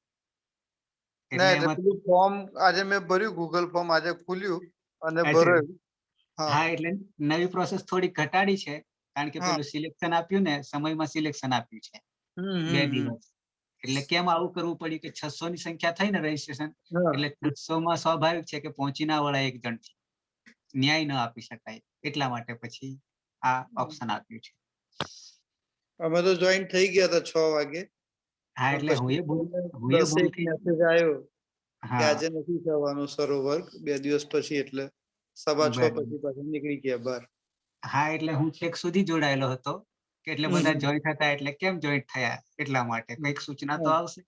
ના, એટલે એટલે એમાં પેલું ફોર્મ આજે મેં ભર્યું, ગૂગલ ફોર્મ આજે ખુલ્યું અને અચ્છા. ભરાયું. હા, એટલે નવી પ્રોસેસ થોડી ઘટાડી છે, કારણ કે હા. પેલું સિલેક્શન આપ્યું ને, સમયમાં સિલેક્શન આપ્યું છે 2 દિવસ. એટલે કેમ આવું કરવું પડ્યું કે 600 ની સંખ્યા થઈ ને રજીસ્ટ્રેશન, હા. એટલે 600 માં સ્વાભાવિક છે કે પહોંચી ના વળાય એક જણથી, ન્યાય ન આપી શકાય, એટલા માટે પછી આ ઓપ્શન આપ્યું છે. અમે તો જોઈન થઈ ગયા હતા 6 વાગે. હા, પણ એટલે હું એ પછી 10 ભૂલથી મેસેજ આવ્યો કે હા આજે નથી થવાનો સરો વર્ગ 2 દિવસ પછી, એટલે 6:15 બરાબર. પછી પાછા નીકળી ગયા બહાર. હા, એટલે હું છેક સુધી જોડાયેલો હતો કે એટલે બધા જોઈન્ટ હતા, એટલે કેમ જોઈન્ટ થયા એટલા માટે કંઈક સૂચના તો આવશે.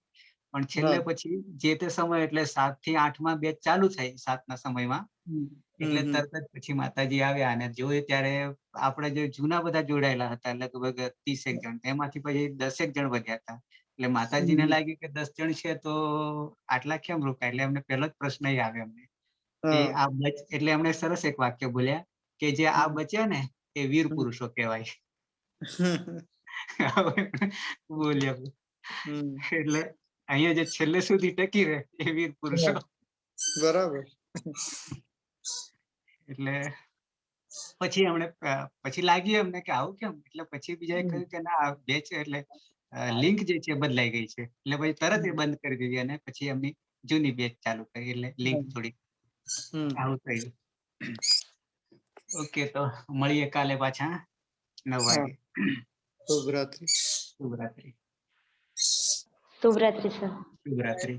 પણ છેલ્લે પછી જે તે સમય એટલે 7 થી 8 માં બેચ ચાલુ થઈ 7 ના સમયમાં, એટલે તરત જ પછી માતાજી આવ્યા અને જોયું ત્યારે આપણે જે જૂના બધા જોડાયેલા હતા લગભગ 30 જણ, એમાંથી પછી 10 જણ વધ્યા હતા. એટલે માતાજીને લાગ્યું કે 10 જણ છે તો આટલા કેમ રોકાય, એટલે એમને પહેલો જ પ્રશ્ન એ આવ્યો એમને કે આ બચ, એટલે એમણે સરસ એક વાક્ય બોલ્યા કે જે આ બચ્યા ને એ વીર પુરુષો કહેવાય. બોલ્યા. એટલે અહીંયા જે છેલ્લે સુધી ટકી રહે એ વીર પુરુષો. બરાબર. એટલે પછી એમણે પછી લાગ્યું એમને કે આવું કેમ, એટલે પછી બીજાએ કહ્યું કે ના, આ બેચ એટલે લિંક જે છે બદલાઈ ગઈ છે, એટલે પછી તરત એ બંધ કરી દીધી અને પછી એમની જૂની બેચ ચાલુ કરી, એટલે લિંક થોડી આવું થયું. ઓકે, તો મળીએ કાલે પાછા 9 વાગે. શુભરાત્રી. શુભરાત્રી. શુભરાત્રી સર. શુભરાત્રી.